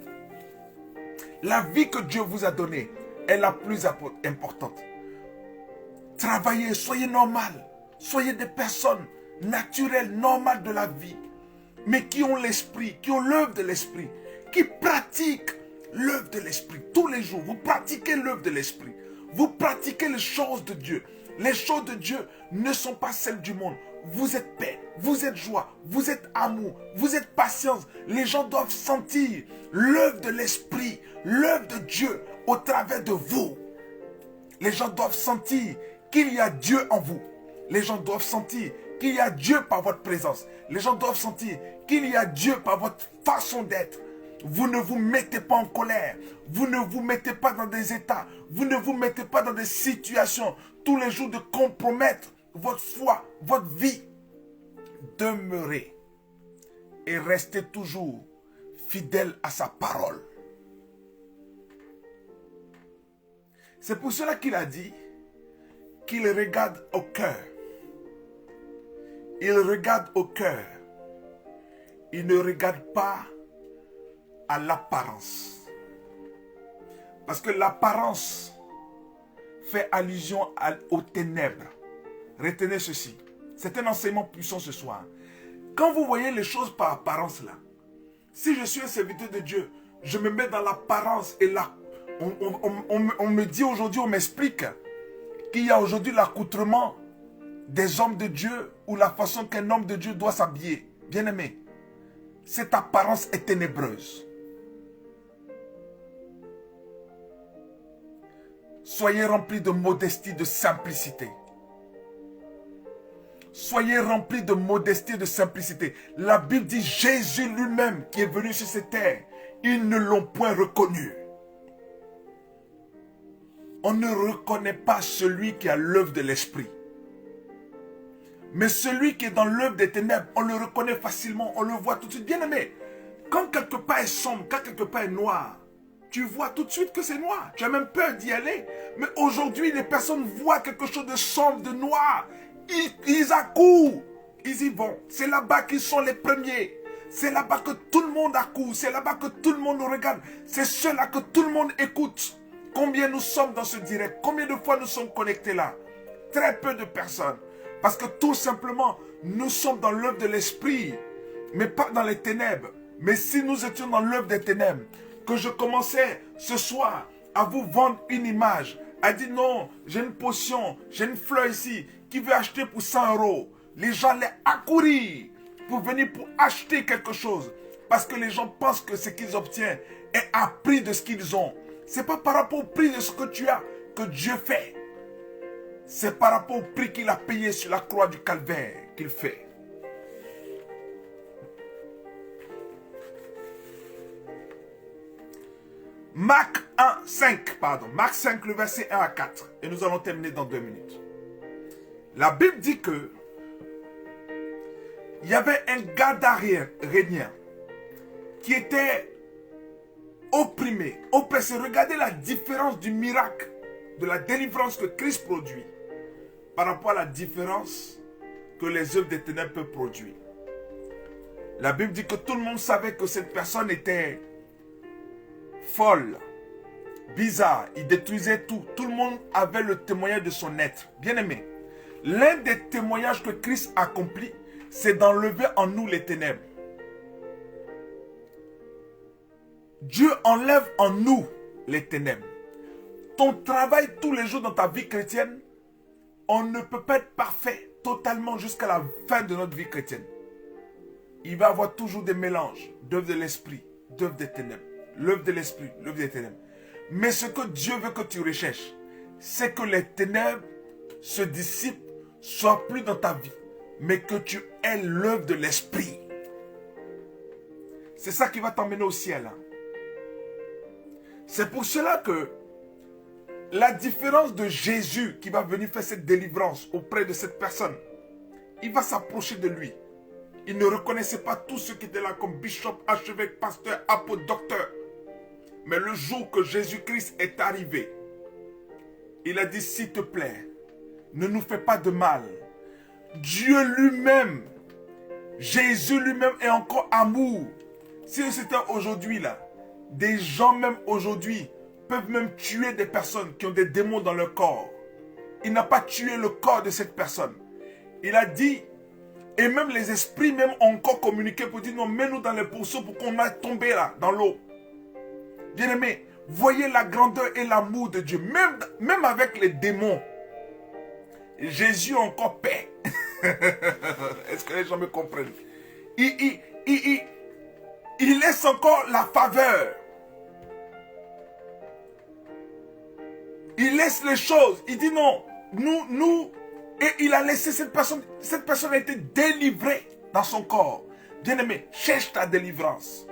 [SPEAKER 1] La vie que Dieu vous a donnée est la plus importante. Travaillez, soyez normal. Soyez des personnes naturelles, normales de la vie. Mais qui ont l'esprit, qui ont l'œuvre de l'esprit. Qui pratiquent l'œuvre de l'esprit tous les jours. Vous pratiquez l'œuvre de l'esprit. Vous pratiquez les choses de Dieu. Les choses de Dieu ne sont pas celles du monde. Vous êtes paix, vous êtes joie, vous êtes amour, vous êtes patience. Les gens doivent sentir l'œuvre de l'esprit, l'œuvre de Dieu au travers de vous. Les gens doivent sentir qu'il y a Dieu en vous. Les gens doivent sentir qu'il y a Dieu par votre présence. Les gens doivent sentir qu'il y a Dieu par votre façon d'être. Vous ne vous mettez pas en colère. Vous ne vous mettez pas dans des états. Vous ne vous mettez pas dans des situations tous les jours de compromettre votre foi, votre vie. Demeurez et restez toujours fidèle à sa parole. C'est pour cela qu'il a dit qu'il regarde au cœur. Il regarde au cœur. Il ne regarde pas à l'apparence. Parce que l'apparence fait allusion aux ténèbres. Retenez ceci. C'est un enseignement puissant ce soir. Quand vous voyez les choses par apparence là, si je suis un serviteur de Dieu, je me mets dans l'apparence et là, on me dit aujourd'hui, on m'explique qu'il y a aujourd'hui l'accoutrement des hommes de Dieu ou la façon qu'un homme de Dieu doit s'habiller. Bien-aimé, cette apparence est ténébreuse. Soyez remplis de modestie, de simplicité. Soyez remplis de modestie et de simplicité. La Bible dit Jésus lui-même qui est venu sur cette terre, ils ne l'ont point reconnu. On ne reconnaît pas celui qui a l'œuvre de l'esprit. Mais celui qui est dans l'œuvre des ténèbres, on le reconnaît facilement, on le voit tout de suite. Bien aimé, quand quelque part est sombre, quand quelque part est noir, tu vois tout de suite que c'est noir. Tu as même peur d'y aller. Mais aujourd'hui, les personnes voient quelque chose de sombre, de noir. Ils accourent. Ils y vont. C'est là-bas qu'ils sont les premiers. C'est là-bas que tout le monde accourt. C'est là-bas que tout le monde nous regarde. C'est ceux-là que tout le monde écoute. Combien nous sommes dans ce direct? Combien de fois nous sommes connectés là? Très peu de personnes. Parce que tout simplement, nous sommes dans l'œuvre de l'esprit. Mais pas dans les ténèbres. Mais si nous étions dans l'œuvre des ténèbres, que je commençais ce soir à vous vendre une image, à dire non, j'ai une potion, j'ai une fleur ici, qui veut acheter pour 100 €. Les gens allaient accourir pour venir pour acheter quelque chose. Parce que les gens pensent que ce qu'ils obtiennent est à prix de ce qu'ils ont. Ce n'est pas par rapport au prix de ce que tu as que Dieu fait. C'est par rapport au prix qu'il a payé sur la croix du calvaire qu'il fait. Marc 5, le verset 1 à 4. Et nous allons terminer dans 2 minutes. La Bible dit que il y avait un Gadarène qui était opprimé, oppressé. Regardez la différence du miracle, de la délivrance que Christ produit par rapport à la différence que les œuvres des ténèbres peuvent produire. La Bible dit que tout le monde savait que cette personne était folle, bizarre, il détruisait tout. Tout le monde avait le témoignage de son être. Bien-aimé, l'un des témoignages que Christ accomplit, c'est d'enlever en nous les ténèbres. Dieu enlève en nous les ténèbres. Ton travail tous les jours dans ta vie chrétienne, on ne peut pas être parfait totalement jusqu'à la fin de notre vie chrétienne. Il va y avoir toujours des mélanges d'œuvres de l'esprit, d'œuvres des ténèbres. L'œuvre de l'esprit, l'œuvre des ténèbres. Mais ce que Dieu veut que tu recherches, c'est que les ténèbres se dissipent, soient plus dans ta vie, mais que tu aies l'œuvre de l'esprit. C'est ça qui va t'emmener au ciel. Hein. C'est pour cela que la différence de Jésus qui va venir faire cette délivrance auprès de cette personne, il va s'approcher de lui. Il ne reconnaissait pas tous ceux qui étaient là comme bishop, archevêque, pasteur, apôtre, docteur. Mais le jour que Jésus-Christ est arrivé, il a dit, s'il te plaît, ne nous fais pas de mal. Dieu lui-même, Jésus lui-même est encore amour. Si c'était aujourd'hui là, des gens même aujourd'hui peuvent même tuer des personnes qui ont des démons dans leur corps. Il n'a pas tué le corps de cette personne. Il a dit, et même les esprits même ont encore communiqué pour dire, non, mets-nous dans les pourceaux pour qu'on aille tomber là, dans l'eau. Bien-aimés, voyez la grandeur et l'amour de Dieu. Même avec les démons, Jésus a encore paix. Est-ce que les gens me comprennent? Il laisse encore la faveur. Il laisse les choses. Il dit non, nous, et il a laissé cette personne a été délivrée dans son corps. Bien-aimé, cherche ta délivrance.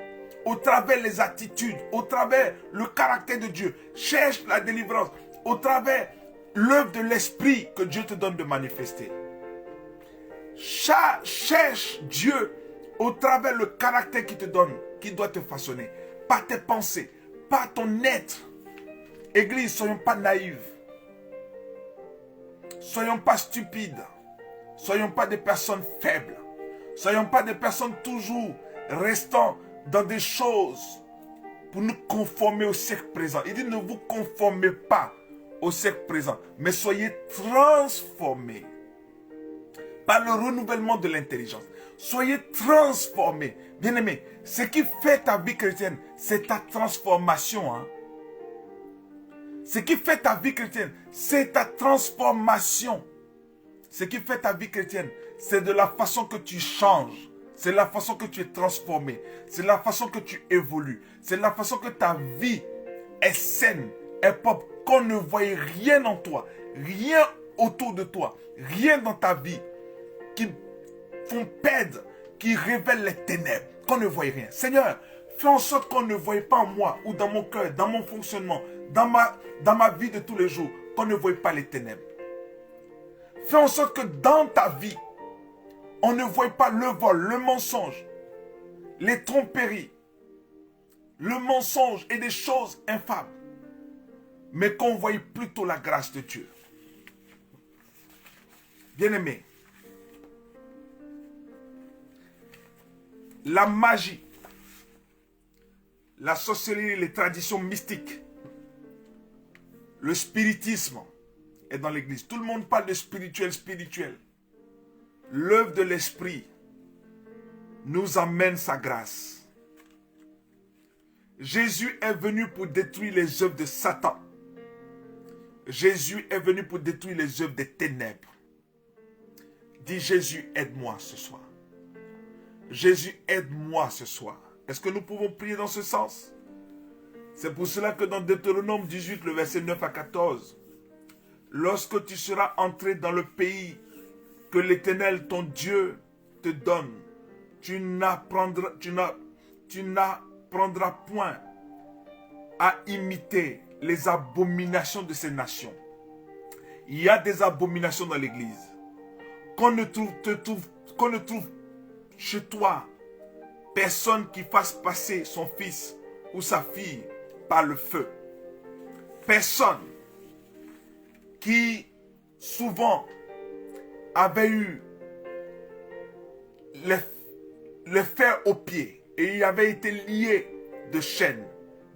[SPEAKER 1] Au travers les attitudes, au travers le caractère de Dieu. Cherche la délivrance. Au travers l'œuvre de l'esprit que Dieu te donne de manifester. Cherche Dieu au travers le caractère qu'il te donne, qui doit te façonner. Pas tes pensées, pas ton être. Église, soyons pas naïfs. Soyons pas stupides. Soyons pas des personnes faibles. Soyons pas des personnes toujours restant dans des choses pour nous conformer au siècle présent. Il dit, ne vous conformez pas au siècle présent, mais soyez transformés par le renouvellement de l'intelligence. Soyez transformés. Bien-aimés, ce qui fait ta vie chrétienne, c'est ta transformation. Hein? Ce qui fait ta vie chrétienne, c'est ta transformation. Ce qui fait ta vie chrétienne, c'est de la façon que tu changes. C'est la façon que tu es transformé. C'est la façon que tu évolues. C'est la façon que ta vie est saine, est propre. Qu'on ne voie rien en toi, rien autour de toi, rien dans ta vie qui font perdre, qui révèlent les ténèbres. Qu'on ne voie rien. Seigneur, fais en sorte qu'on ne voie pas en moi ou dans mon cœur, dans mon fonctionnement, dans ma vie de tous les jours, qu'on ne voie pas les ténèbres. Fais en sorte que dans ta vie, on ne voie pas le vol, le mensonge, les tromperies, le mensonge et des choses infâmes, mais qu'on voie plutôt la grâce de Dieu. Bien-aimés, la magie, la sorcellerie, les traditions mystiques, le spiritisme est dans l'église. Tout le monde parle de spirituel. L'œuvre de l'esprit nous amène sa grâce. Jésus est venu pour détruire les œuvres de Satan. Jésus est venu pour détruire les œuvres des ténèbres. Dis Jésus, aide-moi ce soir. Jésus, aide-moi ce soir. Est-ce que nous pouvons prier dans ce sens? C'est pour cela que dans Deutéronome 18, le verset 9 à 14, lorsque tu seras entré dans le pays que l'Éternel, ton Dieu, te donne, tu n'apprendras point à imiter les abominations de ces nations. Il y a des abominations dans l'église. Qu'on ne trouve chez toi personne qui fasse passer son fils ou sa fille par le feu. Personne qui souvent avait eu les fers aux pieds et il avait été lié de chaînes,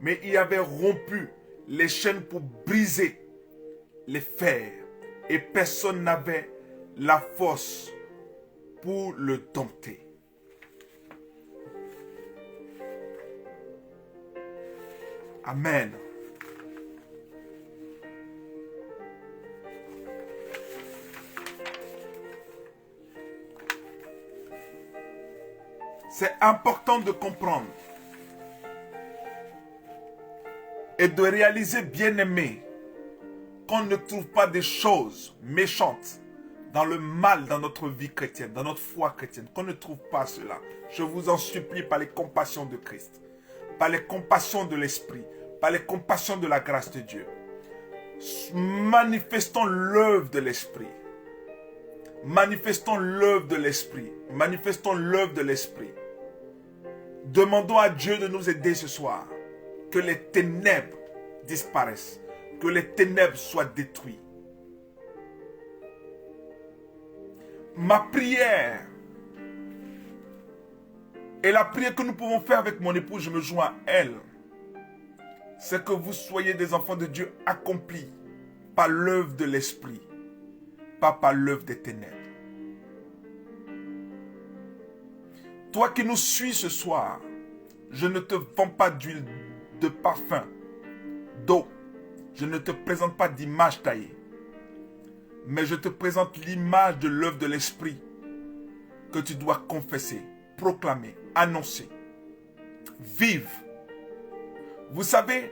[SPEAKER 1] mais il avait rompu les chaînes pour briser les fers et personne n'avait la force pour le dompter. Amen. C'est important de comprendre et de réaliser, bien-aimé, qu'on ne trouve pas des choses méchantes dans le mal dans notre vie chrétienne, dans notre foi chrétienne, qu'on ne trouve pas cela. Je vous en supplie par les compassions de Christ, par les compassions de l'Esprit, par les compassions de la grâce de Dieu. Manifestons l'œuvre de l'Esprit. Manifestons l'œuvre de l'Esprit. Manifestons l'œuvre de l'Esprit. Demandons à Dieu de nous aider ce soir. Que les ténèbres disparaissent. Que les ténèbres soient détruites. Ma prière et la prière que nous pouvons faire avec mon épouse, je me joins à elle, c'est que vous soyez des enfants de Dieu accomplis par l'œuvre de l'Esprit, pas par l'œuvre des ténèbres. Toi qui nous suis ce soir, je ne te vends pas d'huile, de parfum, d'eau. Je ne te présente pas d'image taillée. Mais je te présente l'image de l'œuvre de l'Esprit que tu dois confesser, proclamer, annoncer, vivre. Vous savez,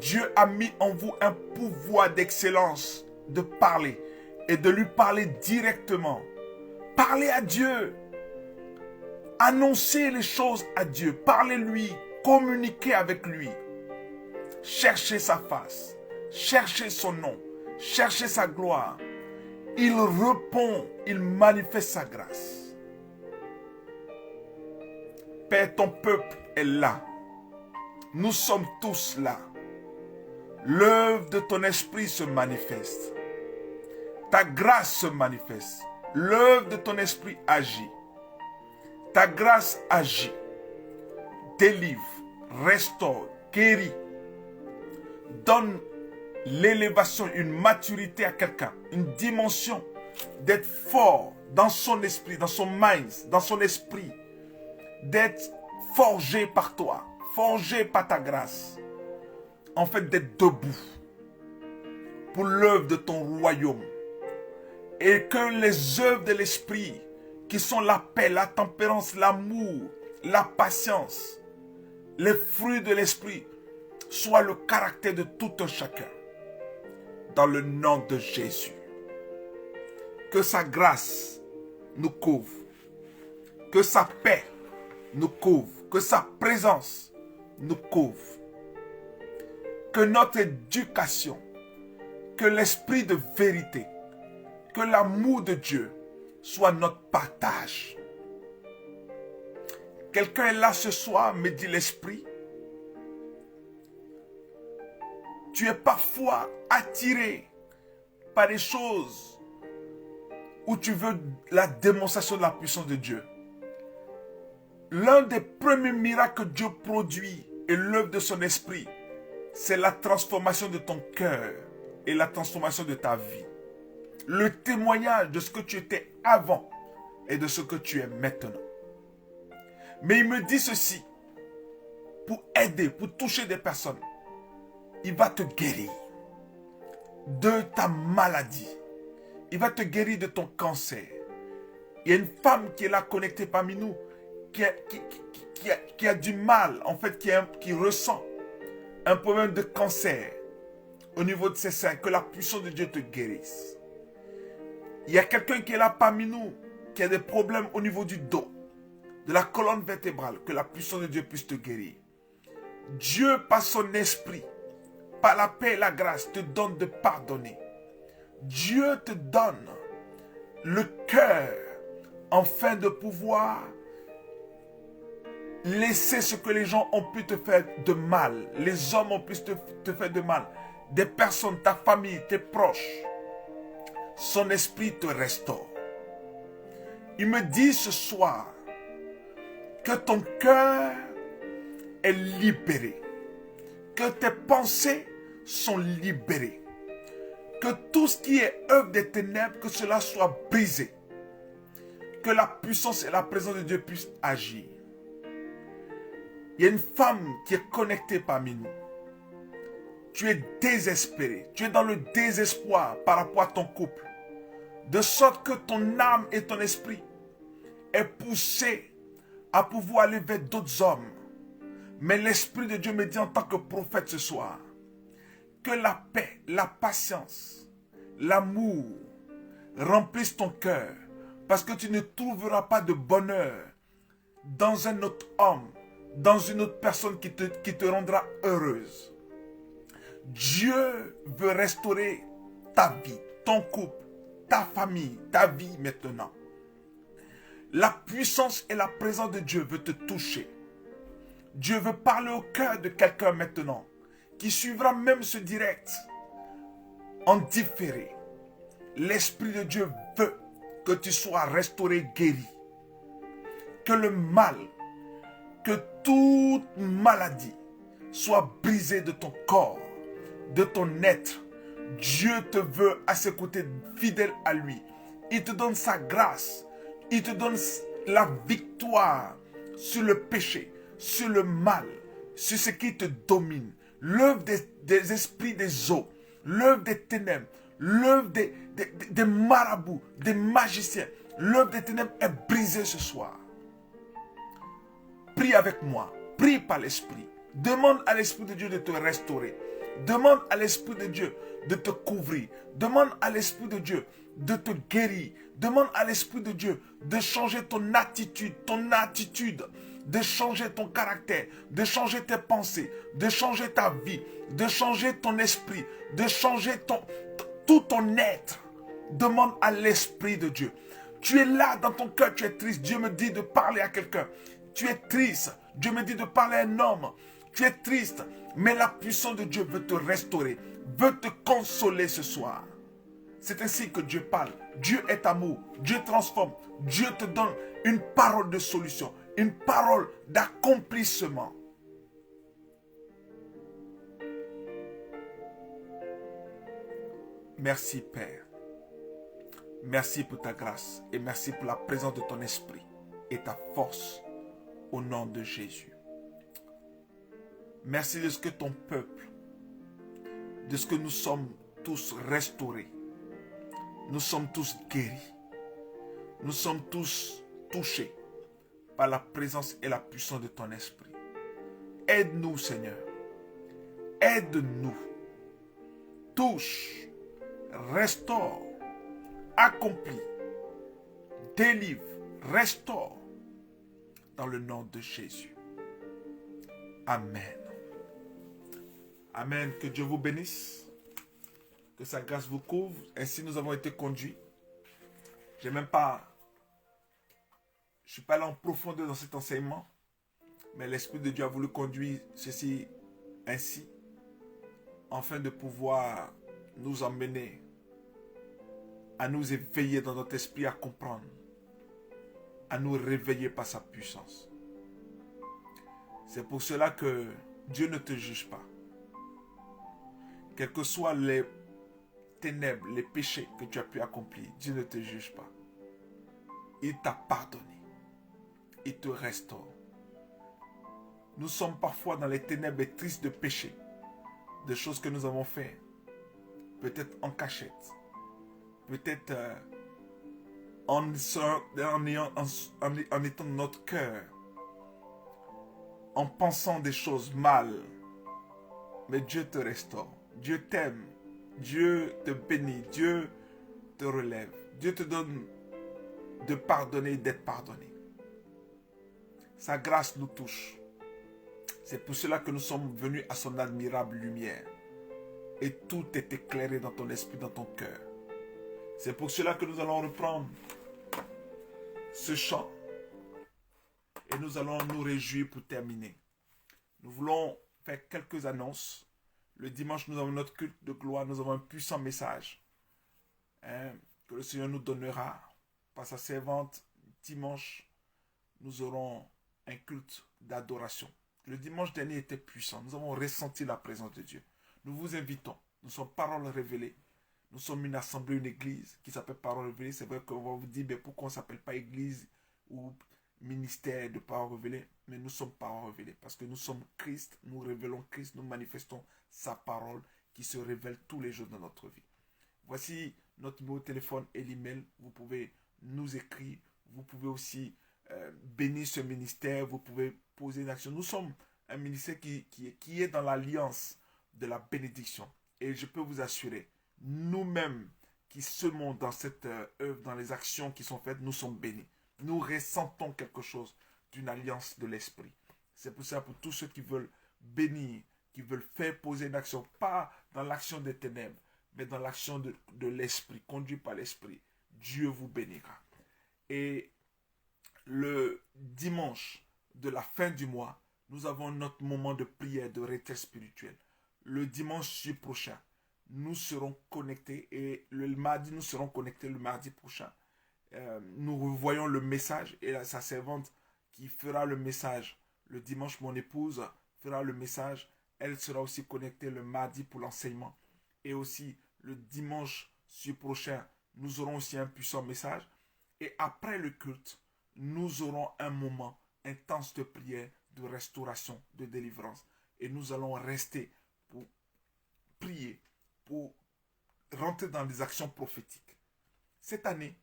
[SPEAKER 1] Dieu a mis en vous un pouvoir d'excellence de parler et de lui parler directement. Parlez à Dieu. Annoncez les choses à Dieu. Parlez-lui. Communiquez avec lui. Cherchez sa face. Cherchez son nom. Cherchez sa gloire. Il répond. Il manifeste sa grâce. Père, ton peuple est là. Nous sommes tous là. L'œuvre de ton esprit se manifeste. Ta grâce se manifeste. L'œuvre de ton esprit agit. Ta grâce agit. Délivre, restaure, guérit. Donne l'élévation, une maturité à quelqu'un. Une dimension d'être fort dans son esprit, dans son mind, dans son esprit. D'être forgé par toi. Forgé par ta grâce. En fait, d'être debout pour l'œuvre de ton royaume. Et que les œuvres de l'esprit, qui sont la paix, la tempérance, l'amour, la patience, les fruits de l'esprit, soient le caractère de tout un chacun. Dans le nom de Jésus. Que sa grâce nous couvre. Que sa paix nous couvre. Que sa présence nous couvre. Que notre éducation, que l'esprit de vérité, que l'amour de Dieu soit notre partage. Quelqu'un est là ce soir, me dit l'esprit. Tu es parfois attiré par des choses où tu veux la démonstration de la puissance de Dieu. L'un des premiers miracles que Dieu produit et l'œuvre de son esprit, c'est la transformation de ton cœur et la transformation de ta vie. Le témoignage de ce que tu étais avant et de ce que tu es maintenant. Mais il me dit ceci, pour aider, pour toucher des personnes. Il va te guérir de ta maladie. Il va te guérir de ton cancer. Il y a une femme qui est là connectée parmi nous, qui a du mal, en fait, qui ressent un problème de cancer au niveau de ses seins. Que la puissance de Dieu te guérisse. Il y a quelqu'un qui est là parmi nous, qui a des problèmes au niveau du dos, de la colonne vertébrale. Que la puissance de Dieu puisse te guérir. Dieu, par son esprit, par la paix et la grâce, te donne de pardonner. Dieu te donne le cœur afin de pouvoir laisser ce que les gens ont pu te faire de mal. Les hommes ont pu te faire de mal. Des personnes, ta famille, tes proches. Son esprit te restaure. Il me dit ce soir que ton cœur est libéré. Que tes pensées sont libérées. Que tout ce qui est œuvre des ténèbres, que cela soit brisé. Que la puissance et la présence de Dieu puissent agir. Il y a une femme qui est connectée parmi nous. Tu es désespéré. Tu es dans le désespoir par rapport à ton couple. De sorte que ton âme et ton esprit est poussé à pouvoir aller vers d'autres hommes. Mais l'Esprit de Dieu me dit en tant que prophète ce soir, que la paix, la patience, l'amour remplissent ton cœur. Parce que tu ne trouveras pas de bonheur dans un autre homme, dans une autre personne qui te rendra heureuse. Dieu veut restaurer ta vie, ton couple, ta famille, ta vie maintenant. La puissance et la présence de Dieu veut te toucher. Dieu veut parler au cœur de quelqu'un maintenant qui suivra même ce direct en différé. L'Esprit de Dieu veut que tu sois restauré, guéri. Que le mal, que toute maladie soit brisée de ton corps, de ton être. Dieu te veut à ses côtés, fidèle à lui. Il te donne sa grâce. Il te donne la victoire sur le péché, sur le mal, sur ce qui te domine. L'œuvre des esprits des eaux, l'œuvre des ténèbres, l'œuvre des marabouts, des magiciens. L'œuvre des ténèbres est brisée ce soir. Prie avec moi, prie par l'Esprit. Demande à l'Esprit de Dieu de te restaurer. Demande à l'Esprit de Dieu de te couvrir. Demande à l'Esprit de Dieu de te guérir. Demande à l'Esprit de Dieu de changer ton attitude, de changer ton caractère, de changer tes pensées, de changer ta vie, de changer ton esprit, de changer tout ton être. Demande à l'Esprit de Dieu. Tu es là dans ton cœur, tu es triste. Dieu me dit de parler à quelqu'un. Tu es triste. Dieu me dit de parler à un homme. Tu es triste. Mais la puissance de Dieu veut te restaurer, veut te consoler ce soir. C'est ainsi que Dieu parle. Dieu est amour. Dieu transforme. Dieu te donne une parole de solution, une parole d'accomplissement. Merci Père. Merci pour ta grâce et merci pour la présence de ton esprit et ta force au nom de Jésus. Merci de ce que ton peuple, de ce que nous sommes tous restaurés. Nous sommes tous guéris. Nous sommes tous touchés par la présence et la puissance de ton esprit. Aide-nous, Seigneur. Aide-nous. Touche, restaure, accomplis, délivre, restaure. Dans le nom de Jésus. Amen. Amen. Que Dieu vous bénisse. Que sa grâce vous couvre. Ainsi nous avons été conduits. Je ne suis pas là en profondeur dans cet enseignement. Mais l'Esprit de Dieu a voulu conduire ceci ainsi. Afin de pouvoir nous emmener à nous éveiller dans notre esprit, à comprendre, à nous réveiller par sa puissance. C'est pour cela que Dieu ne te juge pas. Quels que soient les ténèbres, les péchés que tu as pu accomplir, Dieu ne te juge pas. Il t'a pardonné. Il te restaure. Nous sommes parfois dans les ténèbres et tristes de péché, de choses que nous avons faites, peut-être en cachette, peut-être en étant dans notre cœur, en pensant des choses mal. Mais Dieu te restaure. Dieu t'aime. Dieu te bénit. Dieu te relève. Dieu te donne de pardonner et d'être pardonné. Sa grâce nous touche. C'est pour cela que nous sommes venus à son admirable lumière. Et tout est éclairé dans ton esprit, dans ton cœur. C'est pour cela que nous allons reprendre ce chant. Et nous allons nous réjouir pour terminer. Nous voulons faire quelques annonces. Le dimanche, nous avons notre culte de gloire. Nous avons un puissant message que le Seigneur nous donnera par sa servante. Dimanche, nous aurons un culte d'adoration. Le dimanche dernier était puissant. Nous avons ressenti la présence de Dieu. Nous vous invitons. Nous sommes Paroles Révélées. Nous sommes une assemblée, une église qui s'appelle Paroles Révélées. C'est vrai qu'on va vous dire, mais pourquoi on ne s'appelle pas église ou ministère de Paroles Révélées? Mais nous sommes Paroles Révélées parce que nous sommes Christ. Nous révélons Christ. Nous manifestons sa parole qui se révèle tous les jours dans notre vie. Voici notre numéro de téléphone et l'email. Vous pouvez nous écrire. Vous pouvez aussi bénir ce ministère. Vous pouvez poser une action. Nous sommes un ministère qui est dans l'alliance de la bénédiction. Et je peux vous assurer, nous-mêmes qui semons dans cette œuvre, dans les actions qui sont faites, nous sommes bénis. Nous ressentons quelque chose d'une alliance de l'esprit. C'est pour ça, pour tous ceux qui veulent bénir, qui veulent faire poser une action, pas dans l'action des ténèbres, mais dans l'action de l'esprit, conduit par l'esprit. Dieu vous bénira. Et le dimanche de la fin du mois, nous avons notre moment de prière, de retraite spirituelle. Le dimanche prochain, nous serons connectés et le mardi, nous serons connectés le mardi prochain. Nous revoyons le message et sa servante qui fera le message le dimanche, mon épouse fera le message. Elle sera aussi connectée le mardi pour l'enseignement. Et aussi le dimanche prochain, nous aurons aussi un puissant message. Et après le culte, nous aurons un moment intense de prière, de restauration, de délivrance. Et nous allons rester pour prier, pour rentrer dans des actions prophétiques. Cette année,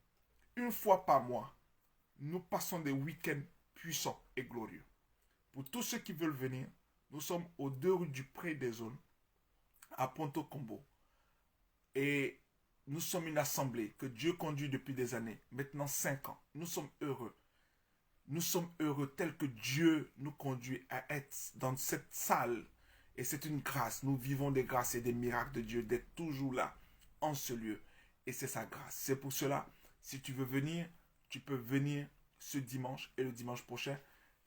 [SPEAKER 1] une fois par mois, nous passons des week-ends puissants et glorieux. Pour tous ceux qui veulent venir, nous sommes aux 2 rues du Pré des Zones, à Ponto Combo. Et nous sommes une assemblée que Dieu conduit depuis des années, maintenant 5 ans. Nous sommes heureux. Nous sommes heureux tel que Dieu nous conduit à être dans cette salle. Et c'est une grâce. Nous vivons des grâces et des miracles de Dieu, d'être toujours là, en ce lieu. Et c'est sa grâce. C'est pour cela, si tu veux venir, tu peux venir ce dimanche et le dimanche prochain.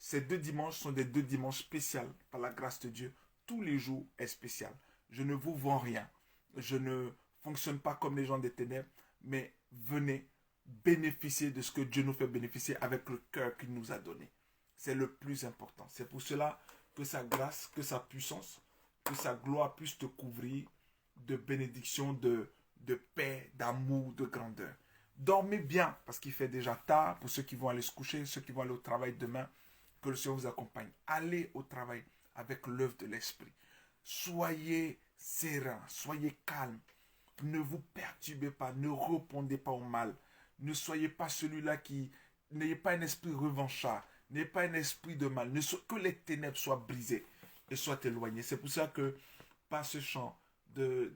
[SPEAKER 1] Ces 2 dimanches sont des 2 dimanches spéciaux par la grâce de Dieu. Tous les jours est spécial. Je ne vous vends rien. Je ne fonctionne pas comme les gens des ténèbres, mais venez bénéficier de ce que Dieu nous fait bénéficier avec le cœur qu'il nous a donné. C'est le plus important. C'est pour cela que sa grâce, que sa puissance, que sa gloire puisse te couvrir de bénédictions, de paix, d'amour, de grandeur. Dormez bien parce qu'il fait déjà tard pour ceux qui vont aller se coucher, ceux qui vont aller au travail demain. Que le Seigneur vous accompagne. Allez au travail avec l'œuvre de l'Esprit. Soyez serein, soyez calme. Ne vous perturbez pas, ne répondez pas au mal. Ne soyez pas celui-là qui... N'ayez pas un esprit revanchard, n'ayez pas un esprit de mal. Que les ténèbres soient brisées et soient éloignées. C'est pour ça que par ce chant de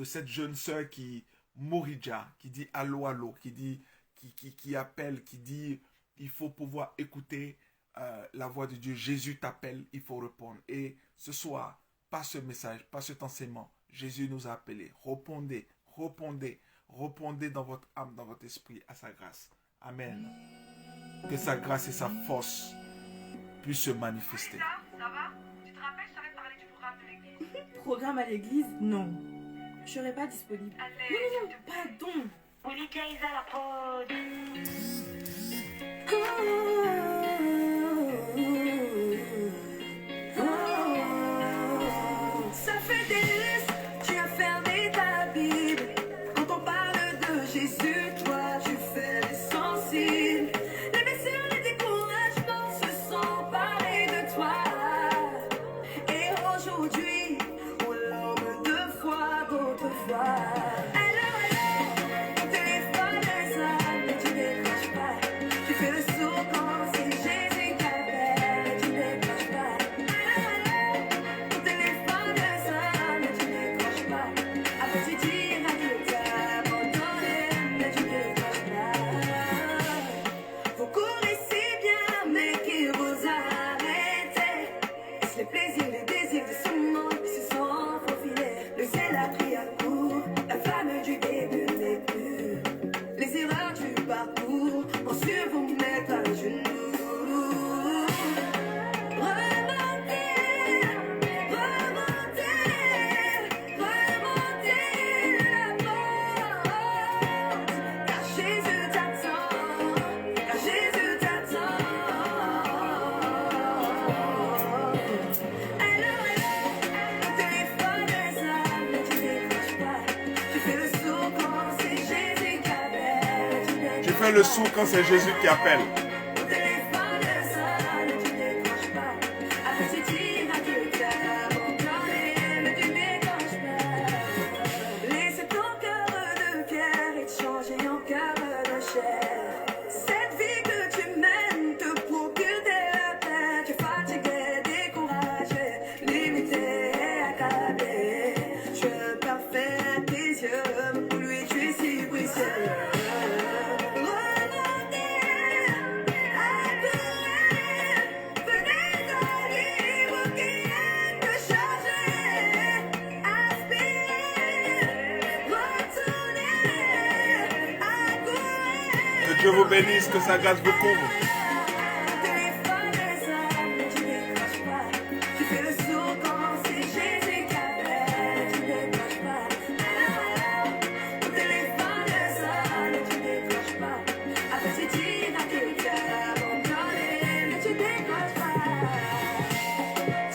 [SPEAKER 1] cette jeune sœur qui... Morija, qui dit allô, allô, qui appelle, qui dit... Il faut pouvoir écouter la voix de Dieu. Jésus t'appelle, il faut répondre. Et ce soir, pas ce message, pas cet enseignement. Jésus nous a appelés. Répondez, répondez, répondez dans votre âme, dans votre esprit à sa grâce. Amen. Que sa grâce et sa force puissent se manifester.
[SPEAKER 3] Ça va? Tu te rappelles, je t'avais parlé du programme de l'église?
[SPEAKER 2] Programme à l'église? Non. Je serai pas disponible.
[SPEAKER 3] Allez,
[SPEAKER 2] Non, pardon.
[SPEAKER 3] Olivia is à la prod. Ça fait des listes, tu as fermé ta Bible. Quand on parle de Jésus, toi tu fais l'essentiel. Les blessures, les découragements se sont parés de toi. Et aujourd'hui, on l'homme 2 fois, d'autres fois.
[SPEAKER 1] Fais le sourd quand c'est Jésus qui appelle. vous bénisse, que sa grâce vous couvre.
[SPEAKER 3] Au téléphone des âmes, mais tu décroches pas. Tu fais le sourd quand c'est Jésus qui appelle, tu décroches pas. Au téléphone des âmes, mais tu décroches pas. Après c'est dit à tout cœur abandonné, mais tu décroches pas.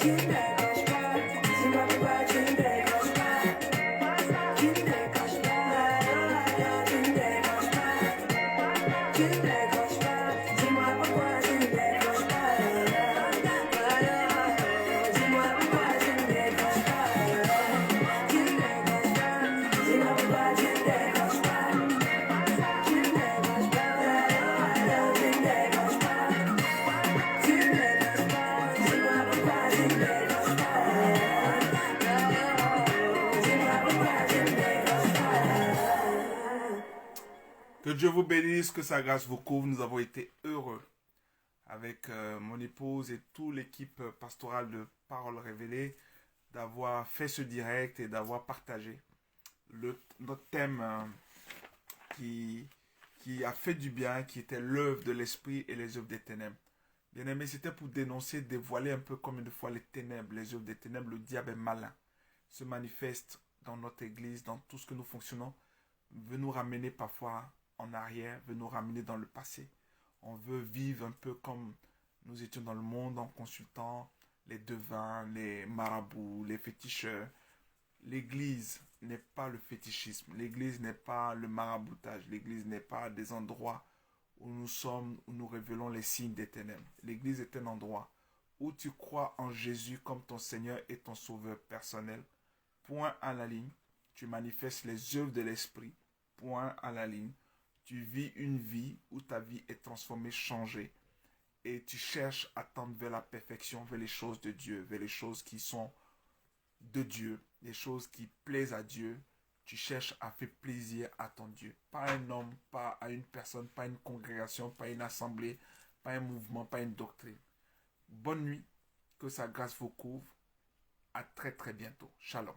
[SPEAKER 3] Tu ne décroches pas. Dis-moi pourquoi tu ne décroches pas. Tu ne décroches pas. Tu ne décroches pas. Tu ne décroches pas. Dis-moi pourquoi tu ne décroches pas. Dis-moi pourquoi tu ne décroches pas. Tu ne décroches pas. Dis-moi pourquoi tu ne décroches pas. Tu ne décroches pas. Tu ne décroches pas. Tu ne décroches pas. Dis-moi pourquoi tu ne décroches pas. Dis-moi pourquoi tu ne décroches pas.
[SPEAKER 1] Que Dieu vous bénisse, que sa grâce vous couvre. Nous avons été heureux avec mon épouse et toute l'équipe pastorale de Paroles Révélées d'avoir fait ce direct et d'avoir partagé notre thème qui a fait du bien, qui était l'œuvre de l'esprit et les œuvres des ténèbres. Bien aimé, c'était pour dénoncer, dévoiler un peu comme une fois les ténèbres, les œuvres des ténèbres. Le diable est malin, se manifeste dans notre église, dans tout ce que nous fonctionnons, veut nous ramener parfois en arrière, veut nous ramener dans le passé. On veut vivre un peu comme nous étions dans le monde en consultant les devins, les marabouts, les féticheurs. L'église n'est pas le fétichisme, l'église n'est pas le maraboutage, l'église n'est pas des endroits où nous sommes, où nous révélons les signes des ténèbres. L'église est un endroit où tu crois en Jésus comme ton Seigneur et ton Sauveur personnel. Point à la ligne, tu manifestes les œuvres de l'Esprit. Point à la ligne, tu vis une vie où ta vie est transformée, changée. Et tu cherches à tendre vers la perfection, vers les choses de Dieu, vers les choses qui sont de Dieu, les choses qui plaisent à Dieu. Tu cherches à faire plaisir à ton Dieu. Pas à un homme, pas à une personne, pas à une congrégation, pas à une assemblée, pas à un mouvement, pas à une doctrine. Bonne nuit, que sa grâce vous couvre. À très très bientôt. Shalom.